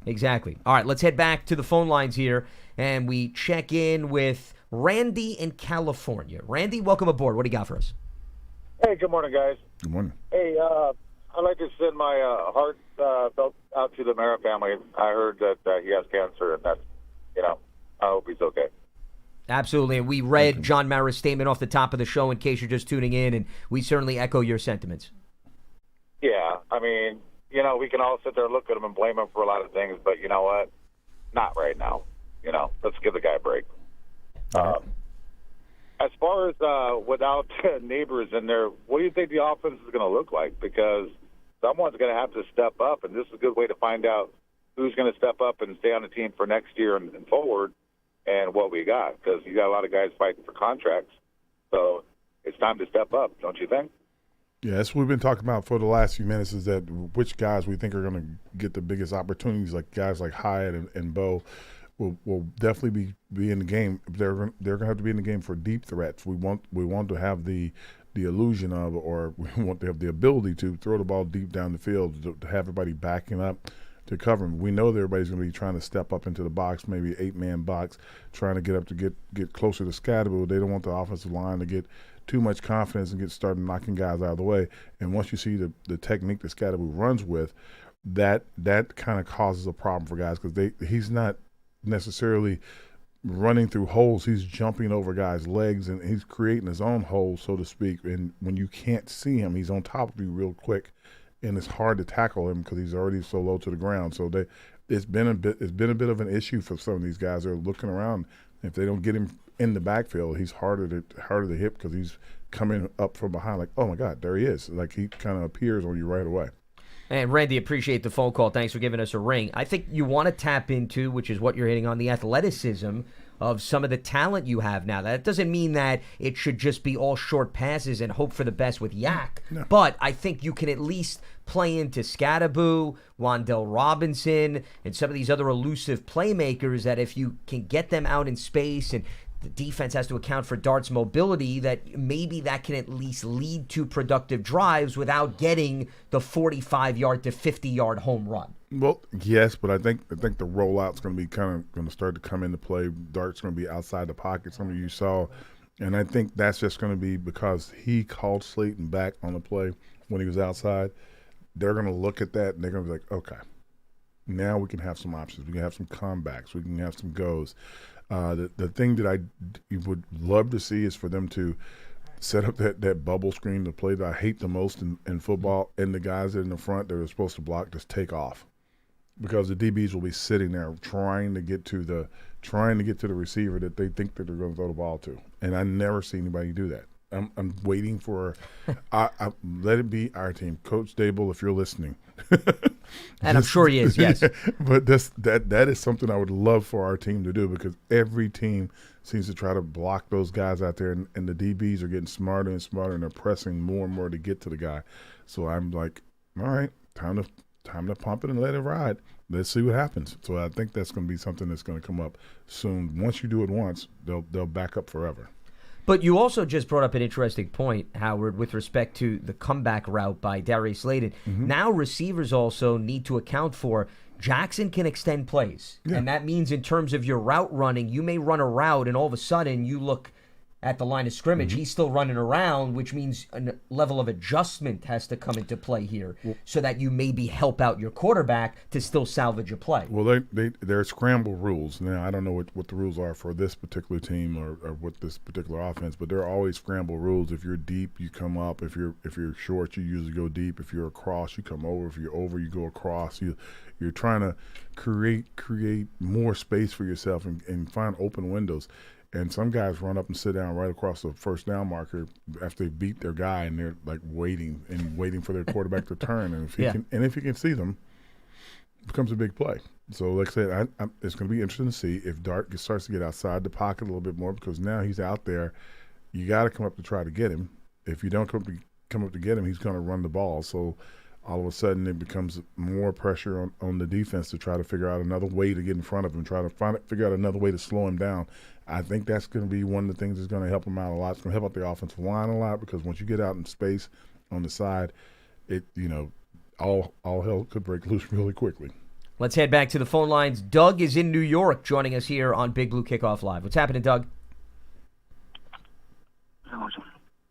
Exactly. All right, let's head back to the phone lines here, and we check in with Randy in California. Randy, welcome aboard. What do you got for us? Hey, good morning, guys. Good morning. Hey, I'd like to send my heartfelt out to the Mara family. I heard that he has cancer, and that's, I hope he's okay. Absolutely, and we read John Mara's statement off the top of the show in case you're just tuning in, and we certainly echo your sentiments. Yeah, I mean, we can all sit there and look at him and blame him for a lot of things, but you know what? Not right now. Let's give the guy a break. As far as without Neighbors in there, what do you think the offense is going to look like? Because someone's going to have to step up, and this is a good way to find out who's going to step up and stay on the team for next year and forward and what we got. Because you got a lot of guys fighting for contracts. So it's time to step up, don't you think? Yeah, that's what we've been talking about for the last few minutes, is that which guys we think are going to get the biggest opportunities, like guys like Hyatt and Bo will definitely be in the game. They're going to have to be in the game for deep threats. We want to have the illusion of, or we want to have the ability to throw the ball deep down the field, to have everybody backing up to cover him. We know that everybody's going to be trying to step up into the box, maybe 8-man box, trying to get up to get closer to Scadaboo. They don't want the offensive line to get too much confidence and get started knocking guys out of the way. And once you see the technique that Scadaboo runs with, that kind of causes a problem for guys, because he's not necessarily running through holes. He's jumping over guys' legs, and he's creating his own hole, so to speak. And when you can't see him, he's on top of you real quick, and it's hard to tackle him because he's already so low to the ground. So it's been a bit of an issue for some of these guys. They're looking around. If they don't get him in the backfield, he's harder to hit because he's coming up from behind. Like, oh my God, there he is! Like, he kind of appears on you right away. And Randy, appreciate the phone call. Thanks for giving us a ring. I think you want to tap into, which is what you're hitting on, the athleticism of some of the talent you have now. That doesn't mean that it should just be all short passes and hope for the best with Yak. No. But I think you can at least play into Scadaboo, Wan'Dale Robinson, and some of these other elusive playmakers that if you can get them out in space, and the defense has to account for Dart's mobility, that maybe that can at least lead to productive drives without getting the 45-yard to 50-yard home run. Well, yes, but I think the rollout's going to be going to start to come into play. Dart's going to be outside the pocket, some of you saw, and I think that's just going to be because he called Slayton back on the play when he was outside. They're going to look at that, and they're going to be like, okay, now we can have some options. We can have some comebacks. We can have some goes. The thing that I would love to see is for them to set up that bubble screen, the play that I hate the most in football, and the guys that are in the front that are supposed to block just take off, because the DBs will be sitting there trying to get to the receiver that they think that they're going to throw the ball to, and I never see anybody do that. I'm waiting for let it be our team. Coach Dable, if you're listening. And I'm sure he is, yes. But that is something I would love for our team to do, because every team seems to try to block those guys out there, and the DBs are getting smarter and smarter, and they're pressing more and more to get to the guy. So I'm like, all right, time to pump it and let it ride. Let's see what happens. So I think that's going to be something that's going to come up soon. Once you do it once, they'll back up forever. But you also just brought up an interesting point, Howard, with respect to the comeback route by Darius Slayton. Mm-hmm. Now receivers also need to account for Jackson can extend plays. Yeah. And that means in terms of your route running, you may run a route and all of a sudden you look at the line of scrimmage, he's still running around, which means a level of adjustment has to come into play here so that you maybe help out your quarterback to still salvage a play. Well, they're scramble rules. Now, I don't know what the rules are for this particular team or what this particular offense, but there are always scramble rules. If you're deep, you come up. If you're short, you usually go deep. If you're across, you come over. If you're over, you go across. You're trying to create more space for yourself and find open windows. And some guys run up and sit down right across the first down marker after they beat their guy, and they're like waiting for their quarterback to turn. And if you can see them, it becomes a big play. So, like I said, it's going to be interesting to see if Dart starts to get outside the pocket a little bit more, because now he's out there. You got to come up to try to get him. If you don't come up to get him, he's going to run the ball. So all of a sudden it becomes more pressure on the defense to try to figure out another way to get in front of him, figure out another way to slow him down. I think that's going to be one of the things that's going to help him out a lot. It's going to help out the offensive line a lot, because once you get out in space on the side, all hell could break loose really quickly. Let's head back to the phone lines. Doug is in New York joining us here on Big Blue Kickoff Live. What's happening, Doug?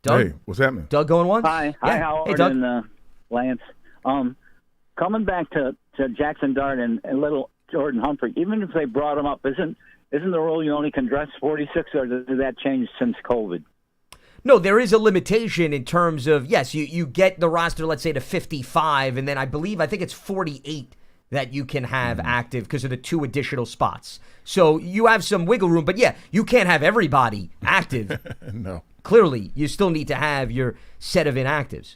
Doug? Hey, what's happening? Doug going once? Hi, yeah. Howard hey, Doug. and Lance. Coming back to Jackson Dart and little Jordan Humphrey, even if they brought him up, isn't the rule you only can dress 46, or did that change since COVID? No, there is a limitation in terms of, yes, you get the roster, let's say, to 55, and then I think it's 48 that you can have active because of the 2 additional spots. So you have some wiggle room, but yeah, you can't have everybody active. No. Clearly, you still need to have your set of inactives.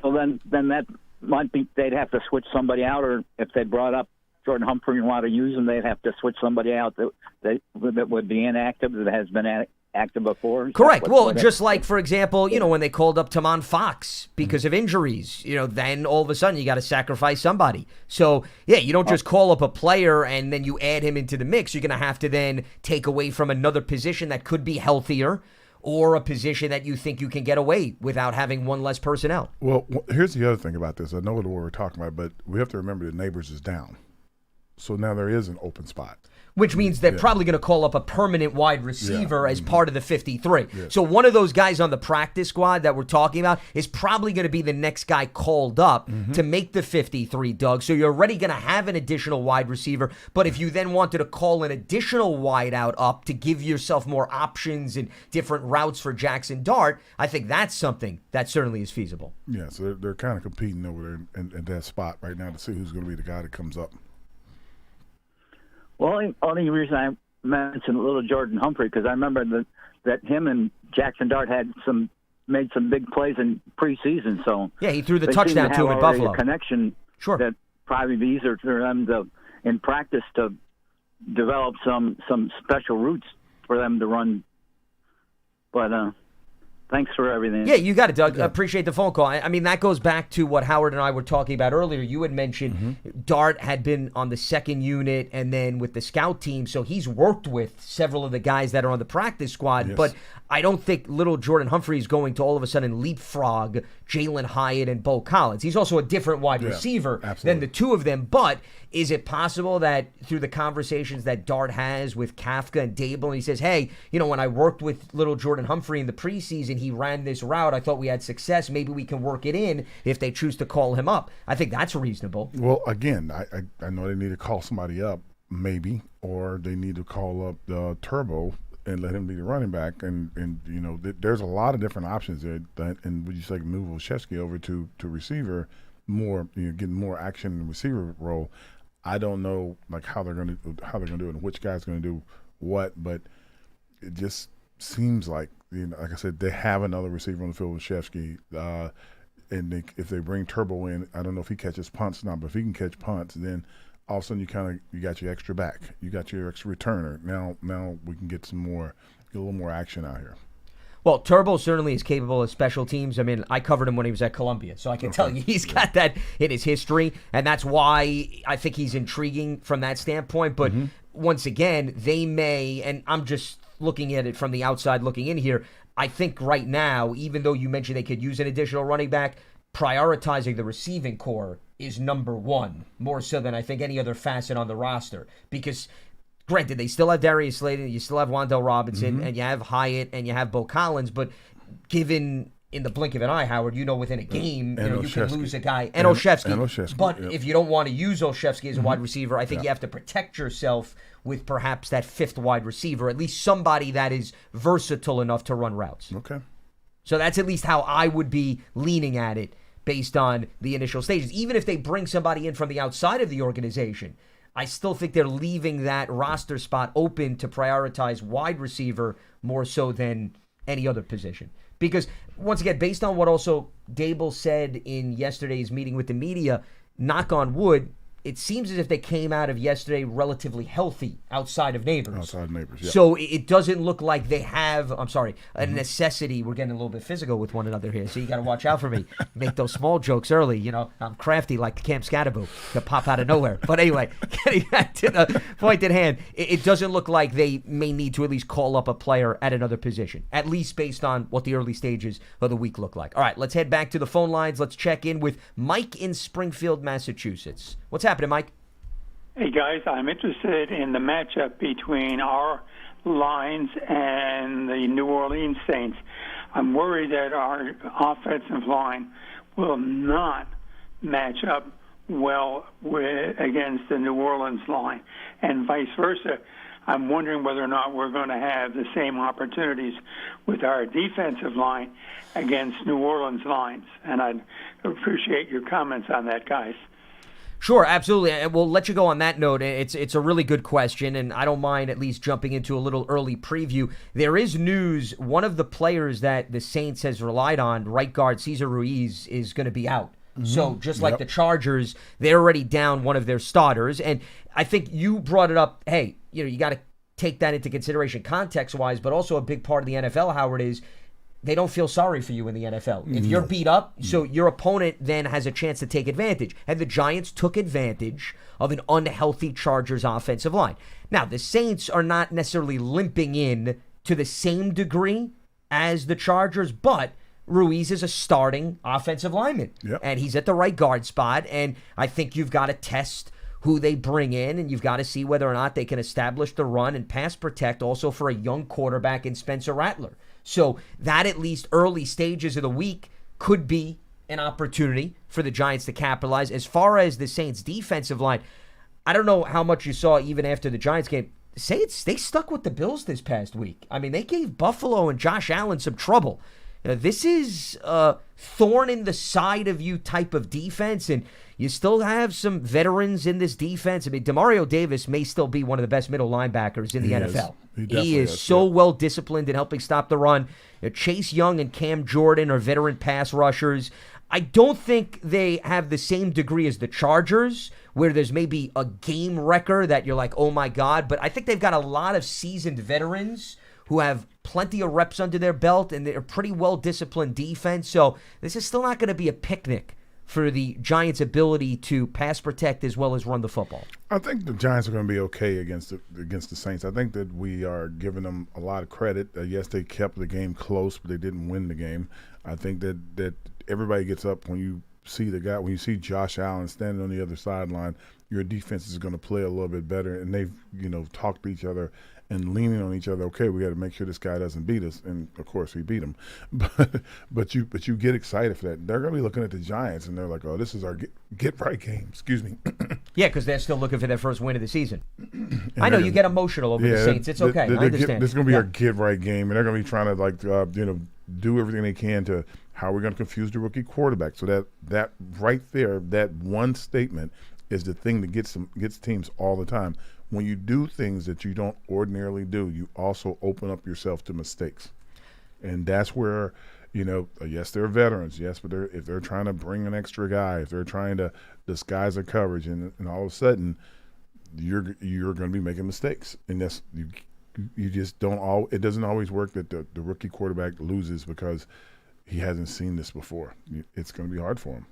So then that might be, they'd have to switch somebody out, or if they brought up Jordan Humphrey and want to use him, they'd have to switch somebody out that would be inactive, that has been active before. Correct. Well, just like, for example, when they called up Tamon Fox because of injuries, then all of a sudden you got to sacrifice somebody. So, yeah, you don't just call up a player and then you add him into the mix. You're going to have to then take away from another position that could be healthier, or a position that you think you can get away without having one less personnel. Well, here's the other thing about this. I know what we're talking about, but we have to remember that Neighbors is down. So now there is an open spot. Which means they're probably going to call up a permanent wide receiver as part of the 53. Yeah. So one of those guys on the practice squad that we're talking about is probably going to be the next guy called up to make the 53, Doug. So you're already going to have an additional wide receiver. But if you then wanted to call an additional wide out up to give yourself more options and different routes for Jackson Dart, I think that's something that certainly is feasible. Yeah, so they're kind of competing over there in that spot right now to see who's going to be the guy that comes up. Well, the only reason I mentioned little Jordan Humphrey, because I remember that him and Jackson Dart made some big plays in preseason. So yeah, he threw the touchdown to him at Buffalo. A connection that probably be easier for them in practice to develop some special routes for them to run. But thanks for everything. Yeah, you got it, Doug. Appreciate the phone call. I mean, that goes back to what Howard and I were talking about earlier. You had mentioned Dart had been on the second unit and then with the scout team, so he's worked with several of the guys that are on the practice squad. Yes. But I don't think little Jordan Humphrey is going to all of a sudden leapfrog Jalen Hyatt and Bo Collins. He's also a different wide receiver than the two of them. But is it possible that through the conversations that Dart has with Kafka and Dable, and he says, hey, when I worked with little Jordan Humphrey in the preseason, he ran this route. I thought we had success. Maybe we can work it in if they choose to call him up. I think that's reasonable. Well, again, I know they need to call somebody up, maybe, or they need to call up the Turbo and let him be the running back. And there's a lot of different options there. And would you say move Olszewski over to receiver more, getting more action in the receiver role? I don't know how they're going to do it and which guy's going to do what, but it just seems like, like I said, they have another receiver on the field with Olszewski. And if they bring Turbo in, I don't know if he catches punts or not, but if he can catch punts, then all of a sudden you got your extra back, you got your extra returner. Now we can get a little more action out here. Well, Turbo certainly is capable of special teams. I mean, I covered him when he was at Columbia, so I can tell you he's got that in his history, and that's why I think he's intriguing from that standpoint. But once again, they may, and I'm just looking at it from the outside looking in here, I think right now, even though you mentioned they could use an additional running back, prioritizing the receiving core is number one, more so than I think any other facet on the roster. Because, granted, they still have Darius Slayton, you still have Wan'Dale Robinson, and you have Hyatt, and you have Bo Collins, but given in the blink of an eye, Howard, within a game, you can lose a guy. And Olszewski. But if you don't want to use Olszewski as a wide receiver, I think you have to protect yourself with perhaps that fifth wide receiver, at least somebody that is versatile enough to run routes. Okay. So that's at least how I would be leaning at it based on the initial stages. Even if they bring somebody in from the outside of the organization, I still think they're leaving that roster spot open to prioritize wide receiver more so than any other position. Because, once again, based on what also Dable said in yesterday's meeting with the media, knock on wood, it seems as if they came out of yesterday relatively healthy outside of Neighbors. Yeah. So it doesn't look like they have, a necessity. We're getting a little bit physical with one another here, so you got to watch out for me. Make those small jokes early. I'm crafty like Camp Scatterbo to pop out of nowhere. But anyway, getting back to the point at hand, it doesn't look like they may need to at least call up a player at another position, at least based on what the early stages of the week look like. All right, let's head back to the phone lines. Let's check in with Mike in Springfield, Massachusetts. What's happening, Mike? Hey, guys, I'm interested in the matchup between our Lions and the New Orleans Saints. I'm worried that our offensive line will not match up well against the New Orleans line, and vice versa. I'm wondering whether or not we're going to have the same opportunities with our defensive line against New Orleans lines. And I'd appreciate your comments on that, guys. Sure, absolutely. And we'll let you go on that note. It's a really good question, and I don't mind at least jumping into a little early preview. There is news. One of the players that the Saints has relied on, right guard Cesar Ruiz, is going to be out. Mm-hmm. So just like the Chargers, they're already down one of their starters. And I think you brought it up, hey, you got to take that into consideration context-wise, but also a big part of the NFL, Howard, is they don't feel sorry for you in the NFL. If you're beat up, so your opponent then has a chance to take advantage. And the Giants took advantage of an unhealthy Chargers offensive line. Now, the Saints are not necessarily limping in to the same degree as the Chargers, but Ruiz is a starting offensive lineman. And he's at the right guard spot, and I think you've got to test who they bring in, and you've got to see whether or not they can establish the run and pass protect also for a young quarterback in Spencer Rattler. So that, at least early stages of the week, could be an opportunity for the Giants to capitalize. As far as the Saints' defensive line, I don't know how much you saw even after the Giants game. The Saints, they stuck with the Bills this past week. I mean, they gave Buffalo and Josh Allen some trouble. This is a thorn in the side of you type of defense, and you still have some veterans in this defense. I mean, Demario Davis may still be one of the best middle linebackers in the NFL. He is so well disciplined in helping stop the run. Chase Young and Cam Jordan are veteran pass rushers. I don't think they have the same degree as the Chargers, where there's maybe a game wrecker that you're like, oh my God. But I think they've got a lot of seasoned veterans who have plenty of reps under their belt, and they're pretty well-disciplined defense. So this is still not going to be a picnic for the Giants' ability to pass protect as well as run the football. I think the Giants are going to be okay against the Saints. I think that we are giving them a lot of credit. Yes, they kept the game close, but they didn't win the game. I think that everybody gets up when you see when you see Josh Allen standing on the other sideline, your defense is going to play a little bit better, and they've talked to each other and leaning on each other. Okay, we got to make sure this guy doesn't beat us, and of course we beat him. But you get excited for that. They're going to be looking at the Giants, and they're like, oh, this is our get right game. Excuse me. Yeah, because they're still looking for their first win of the season. I know you get emotional over the Saints. It's okay. I understand. This is going to be our get right game, and they're going to be trying to do everything they can to how we're going to confuse the rookie quarterback. So that right there, that one statement is the thing that gets teams all the time. When you do things that you don't ordinarily do, you also open up yourself to mistakes. And that's where, yes, they're veterans, yes, but if they're trying to bring an extra guy, if they're trying to disguise their coverage, and all of a sudden you're going to be making mistakes. And that's you just don't it doesn't always work that the rookie quarterback loses because he hasn't seen this before. It's going to be hard for him.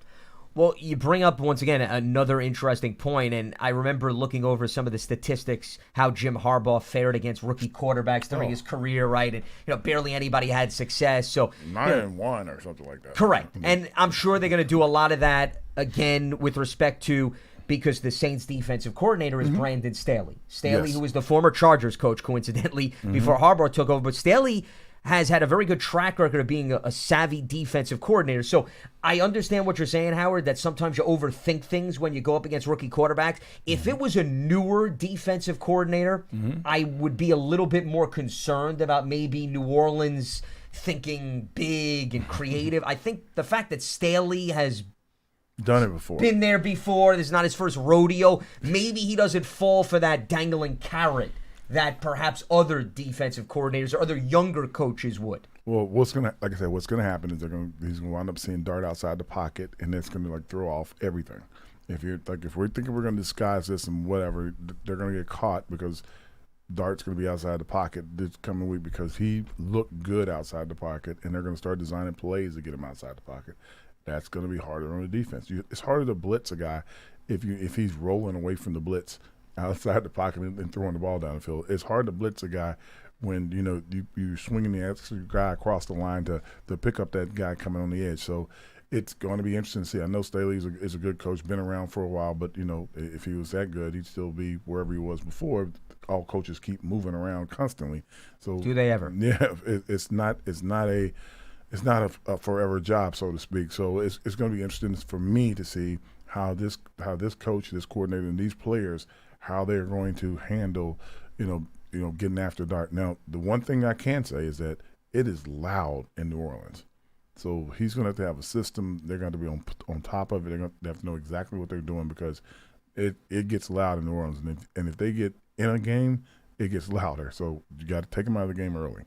Well, you bring up, once again, another interesting point, and I remember looking over some of the statistics, how Jim Harbaugh fared against rookie quarterbacks during his career, right? And, barely anybody had success. So 9-1 or something like that. Correct. And I'm sure they're going to do a lot of that, again, with respect to, because the Saints' defensive coordinator is Brandon Staley. Staley, who was the former Chargers coach, coincidentally, before Harbaugh took over. But Staley has had a very good track record of being a savvy defensive coordinator. So I understand what you're saying, Howard, that sometimes you overthink things when you go up against rookie quarterbacks. If it was a newer defensive coordinator, I would be a little bit more concerned about maybe New Orleans thinking big and creative. I think the fact that Staley has done it before, been there before, this is not his first rodeo, maybe he doesn't fall for that dangling carrot that perhaps other defensive coordinators or other younger coaches would. Well, what's gonna happen is he's gonna wind up seeing Dart outside the pocket, and it's gonna throw off everything. If we're thinking we're gonna disguise this and whatever, they're gonna get caught because Dart's gonna be outside the pocket this coming week because he looked good outside the pocket, and they're gonna start designing plays to get him outside the pocket. That's gonna be harder on the defense. It's harder to blitz a guy if he's rolling away from the blitz outside the pocket and throwing the ball down the field. It's hard to blitz a guy when you're swinging the extra guy across the line to pick up that guy coming on the edge. So it's going to be interesting to see. I know Staley is a good coach, been around for a while, but if he was that good, he'd still be wherever he was before. all coaches keep moving around constantly. So do they ever? Yeah, it's not a forever job, so to speak. So it's going to be interesting for me to see how this coach, this coordinator, and these players, how they're going to handle, getting after Dart. Now, the one thing I can say is that it is loud in New Orleans. So he's going to have a system. They're going to be on top of it. They're going to have to know exactly what they're doing because it gets loud in New Orleans. And if they get in a game, it gets louder. So you got to take them out of the game early.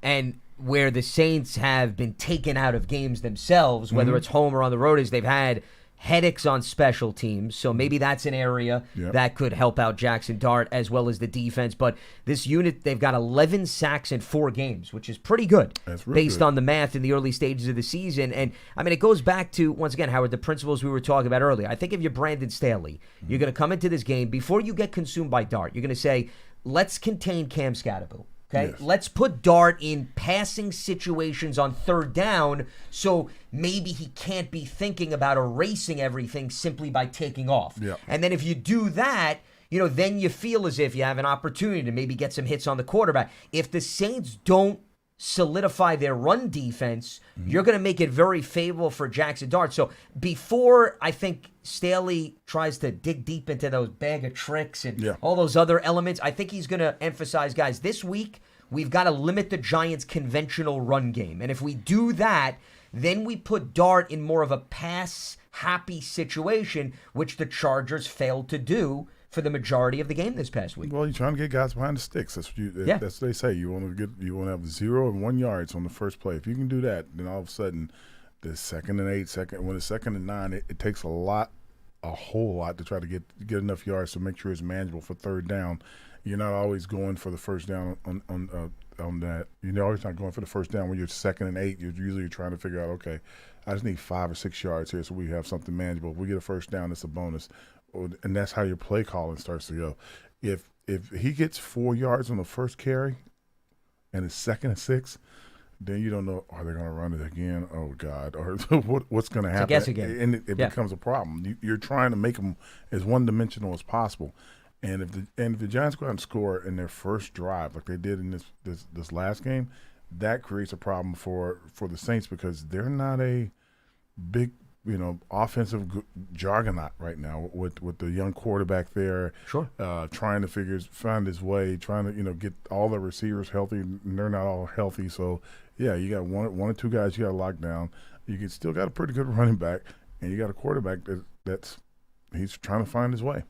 And where the Saints have been taken out of games themselves, whether it's home or on the road, is they've had headaches on special teams. So maybe that's an area that could help out Jackson Dart as well as the defense. But this unit, they've got 11 sacks in 4 games, which is pretty good based on the math in the early stages of the season. And, I mean, it goes back to, once again, Howard, the principles we were talking about earlier. I think if you're Brandon Staley, you're going to come into this game, before you get consumed by Dart, you're going to say, let's contain Cam Scatterbill. Okay, let's put Dart in passing situations on third down so maybe he can't be thinking about erasing everything simply by taking off. And then if you do that, then you feel as if you have an opportunity to maybe get some hits on the quarterback. If the Saints don't solidify their run defense, you're going to make it very favorable for Jackson Dart. So before I think Staley tries to dig deep into those bag of tricks and all those other elements, I think he's going to emphasize, guys, this week we've got to limit the Giants' conventional run game. And if we do that, then we put Dart in more of a pass-happy situation, which the Chargers failed to do for the majority of the game this past week. Well, you're trying to get guys behind the sticks. That's what they say. You want to have 0 and 1 yards on the first play. If you can do that, then all of a sudden, the 2nd and 8, when it's 2nd and 9, it takes a whole lot to try to get enough yards to make sure it's manageable for third down. You're not always going for the first down on that. You're always not going for the first down when you're 2nd and 8. You're usually trying to figure out, okay, I just need 5 or 6 yards here so we have something manageable. If we get a first down, it's a bonus. And that's how your play calling starts to go. If he gets 4 yards on the first carry and it's 2nd and 6, then you don't know, are they going to run it again? Oh, God. Or what's going to happen? It's a guess again. And it becomes a problem. You're trying to make them as one-dimensional as possible. And if the Giants go out and score in their first drive, like they did in this last game, that creates a problem for the Saints because they're not a big – offensive juggernaut right now with the young quarterback there. Trying to find his way, trying to, get all the receivers healthy, and they're not all healthy. So, you got one or two guys you got to lock down. You still got a pretty good running back, and you got a quarterback he's trying to find his way.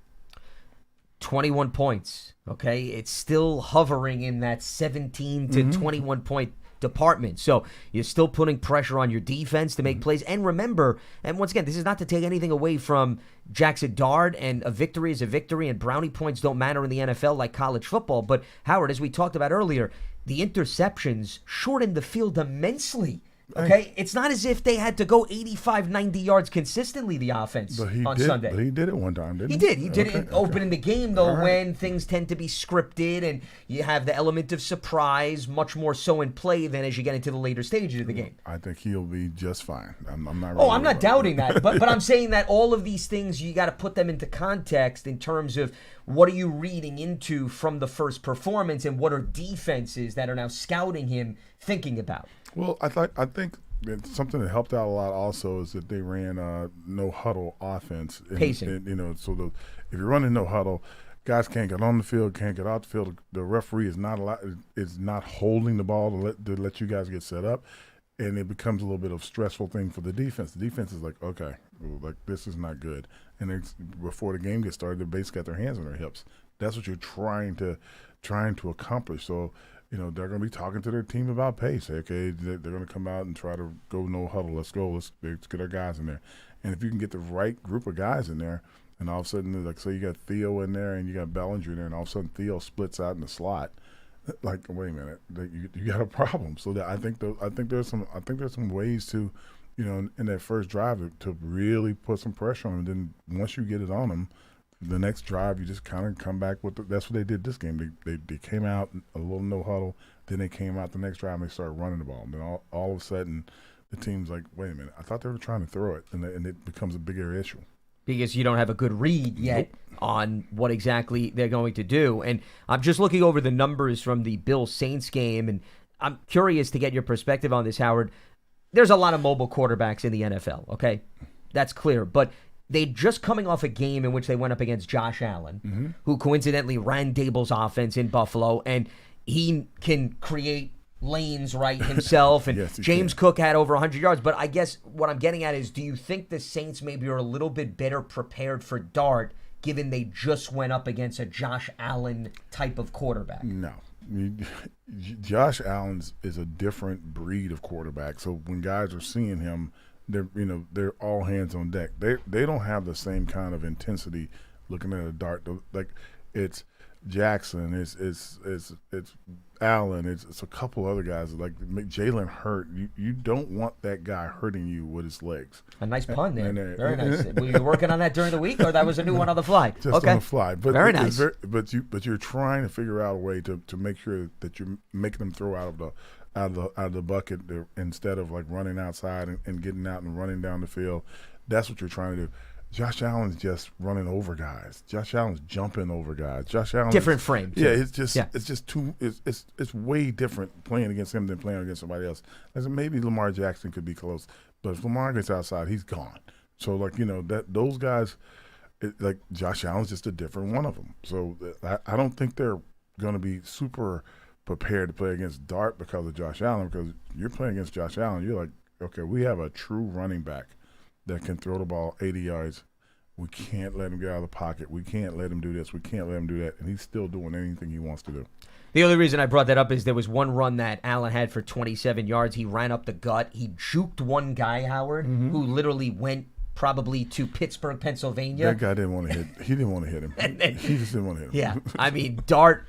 21 points, okay? It's still hovering in that 17 to 21 point department. So you're still putting pressure on your defense to make plays. And remember, and once again, this is not to take anything away from Jackson Dart, and a victory is a victory, and brownie points don't matter in the NFL like college football. But Howard, as we talked about earlier, the interceptions shortened the field immensely. Okay, it's not as if they had to go 85, 90 yards consistently, the offense on Sunday. But he did it one time, didn't he? He did it opening the game, though, when things tend to be scripted and you have the element of surprise much more so in play than as you get into the later stages of the game. I think he'll be just fine. I'm not. I'm not doubting that, but I'm saying that all of these things, you got to put them into context in terms of what are you reading into from the first performance and what are defenses that are now scouting him thinking about. Well, I think something that helped out a lot also is that they ran no huddle offense. Pacing. So if you're running no huddle, guys can't get on the field, can't get out the field. The referee is not holding the ball to let you guys get set up, and it becomes a little bit of a stressful thing for the defense. The defense is like, okay, this is not good. And before the game gets started, they basically got their hands on their hips. That's what you're trying to accomplish. So. They're going to be talking to their team about pace. Okay, they're going to come out and try to go no huddle. Let's go. Let's get our guys in there. And if you can get the right group of guys in there, and all of a sudden, like say you got Theo in there and you got Bellinger in there, and all of a sudden Theo splits out in the slot. Like, wait a minute, you got a problem. So I think there's some ways to, in that first drive to really put some pressure on them. Then once you get it on them. The next drive, you just kind of come back with that's what they did this game. They came out a little no huddle, then they came out the next drive and they started running the ball. And then all of a sudden, the team's like, wait a minute, I thought they were trying to throw it, and it becomes a bigger issue. because you don't have a good read yet on what exactly they're going to do. And I'm just looking over the numbers from the Bills-Saints game, and I'm curious to get your perspective on this, Howard. There's a lot of mobile quarterbacks in the NFL, okay? That's clear. But they just coming off a game in which they went up against Josh Allen, who coincidentally ran Dable's offense in Buffalo, and he can create lanes right himself, and Yes, James Cook had over 100 yards. But I guess what I'm getting at is, do you think the Saints maybe are a little bit better prepared for Dart, given they just went up against a Josh Allen type of quarterback? No. Josh Allen is a different breed of quarterback. So when guys are seeing him, they're all hands on deck. They don't have the same kind of intensity looking at a dart. Like, it's Jackson, it's Allen, it's a couple other guys like Jalen Hurt. You don't want that guy hurting you with his legs. A nice pun there. Very nice. Were you working on that during the week, or that was a new one on the fly? Just on the fly. But very nice. But you're trying to figure out a way to make sure that you're making them throw out of the bucket instead of like running outside and getting out and running down the field. That's what you're trying to do. Josh Allen's just running over guys. Josh Allen's jumping over guys. Josh Allen different frame. Yeah, it's just too. It's way different playing against him than playing against somebody else. As maybe Lamar Jackson could be close, but if Lamar gets outside, he's gone. So that those guys, like Josh Allen's just a different one of them. So I don't think they're going to be super prepared to play against Dart because of Josh Allen. Because you're playing against Josh Allen, you're like, okay, we have a true running back that can throw the ball 80 yards. We can't let him get out of the pocket. We can't let him do this. We can't let him do that. And he's still doing anything he wants to do. The only reason I brought that up is there was one run that Allen had for 27 yards. He ran up the gut. He juked one guy, Howard, who literally went probably to Pittsburgh, Pennsylvania. That guy didn't want to hit. He didn't want to hit him. He just didn't want to hit him. Yeah. I mean, Dart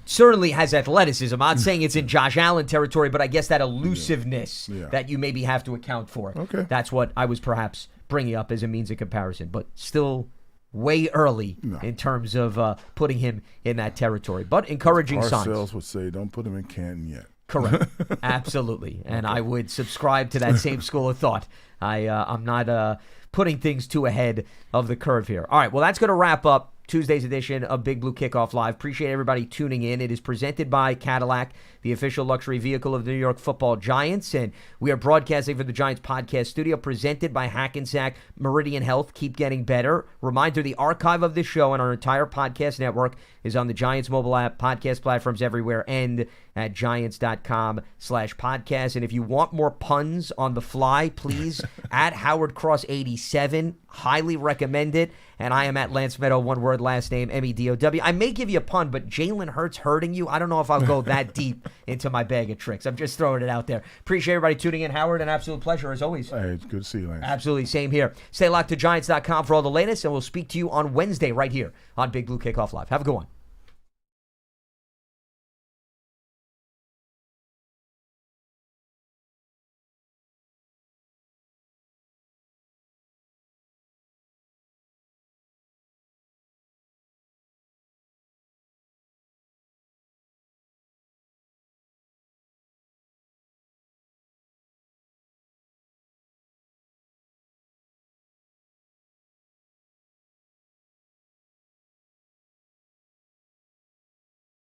certainly has athleticism. I'm not saying it's in Josh Allen territory, but I guess that elusiveness that you maybe have to account for. Okay. That's what I was perhaps bringing up as a means of comparison, but still way early in terms of putting him in that territory. But encouraging signs. Parcells would say, don't put him in Canton yet. Correct. Absolutely. And I would subscribe to that same school of thought. I'm not putting things too ahead of the curve here. All right, well, that's going to wrap up Tuesday's edition of Big Blue Kickoff Live. Appreciate everybody tuning in. It is presented by Cadillac, the official luxury vehicle of the New York Football Giants, and we are broadcasting from the Giants podcast studio, presented by Hackensack Meridian Health. Keep getting better. Reminder, the archive of this show and our entire podcast network is on the Giants mobile app, podcast platforms everywhere, and at giants.com/podcast. And if you want more puns on the fly, please, at Howard Cross 87, highly recommend it. And I am at Lance Medow, one word, last name, Medow. I may give you a pun, but Jalen Hurts hurting you, I don't know if I'll go that deep into my bag of tricks. I'm just throwing it out there. Appreciate everybody tuning in, Howard. An absolute pleasure, as always. Hey, it's good to see you, Lance. Absolutely, same here. Stay locked to Giants.com for all the latest, and we'll speak to you on Wednesday right here on Big Blue Kickoff Live. Have a good one.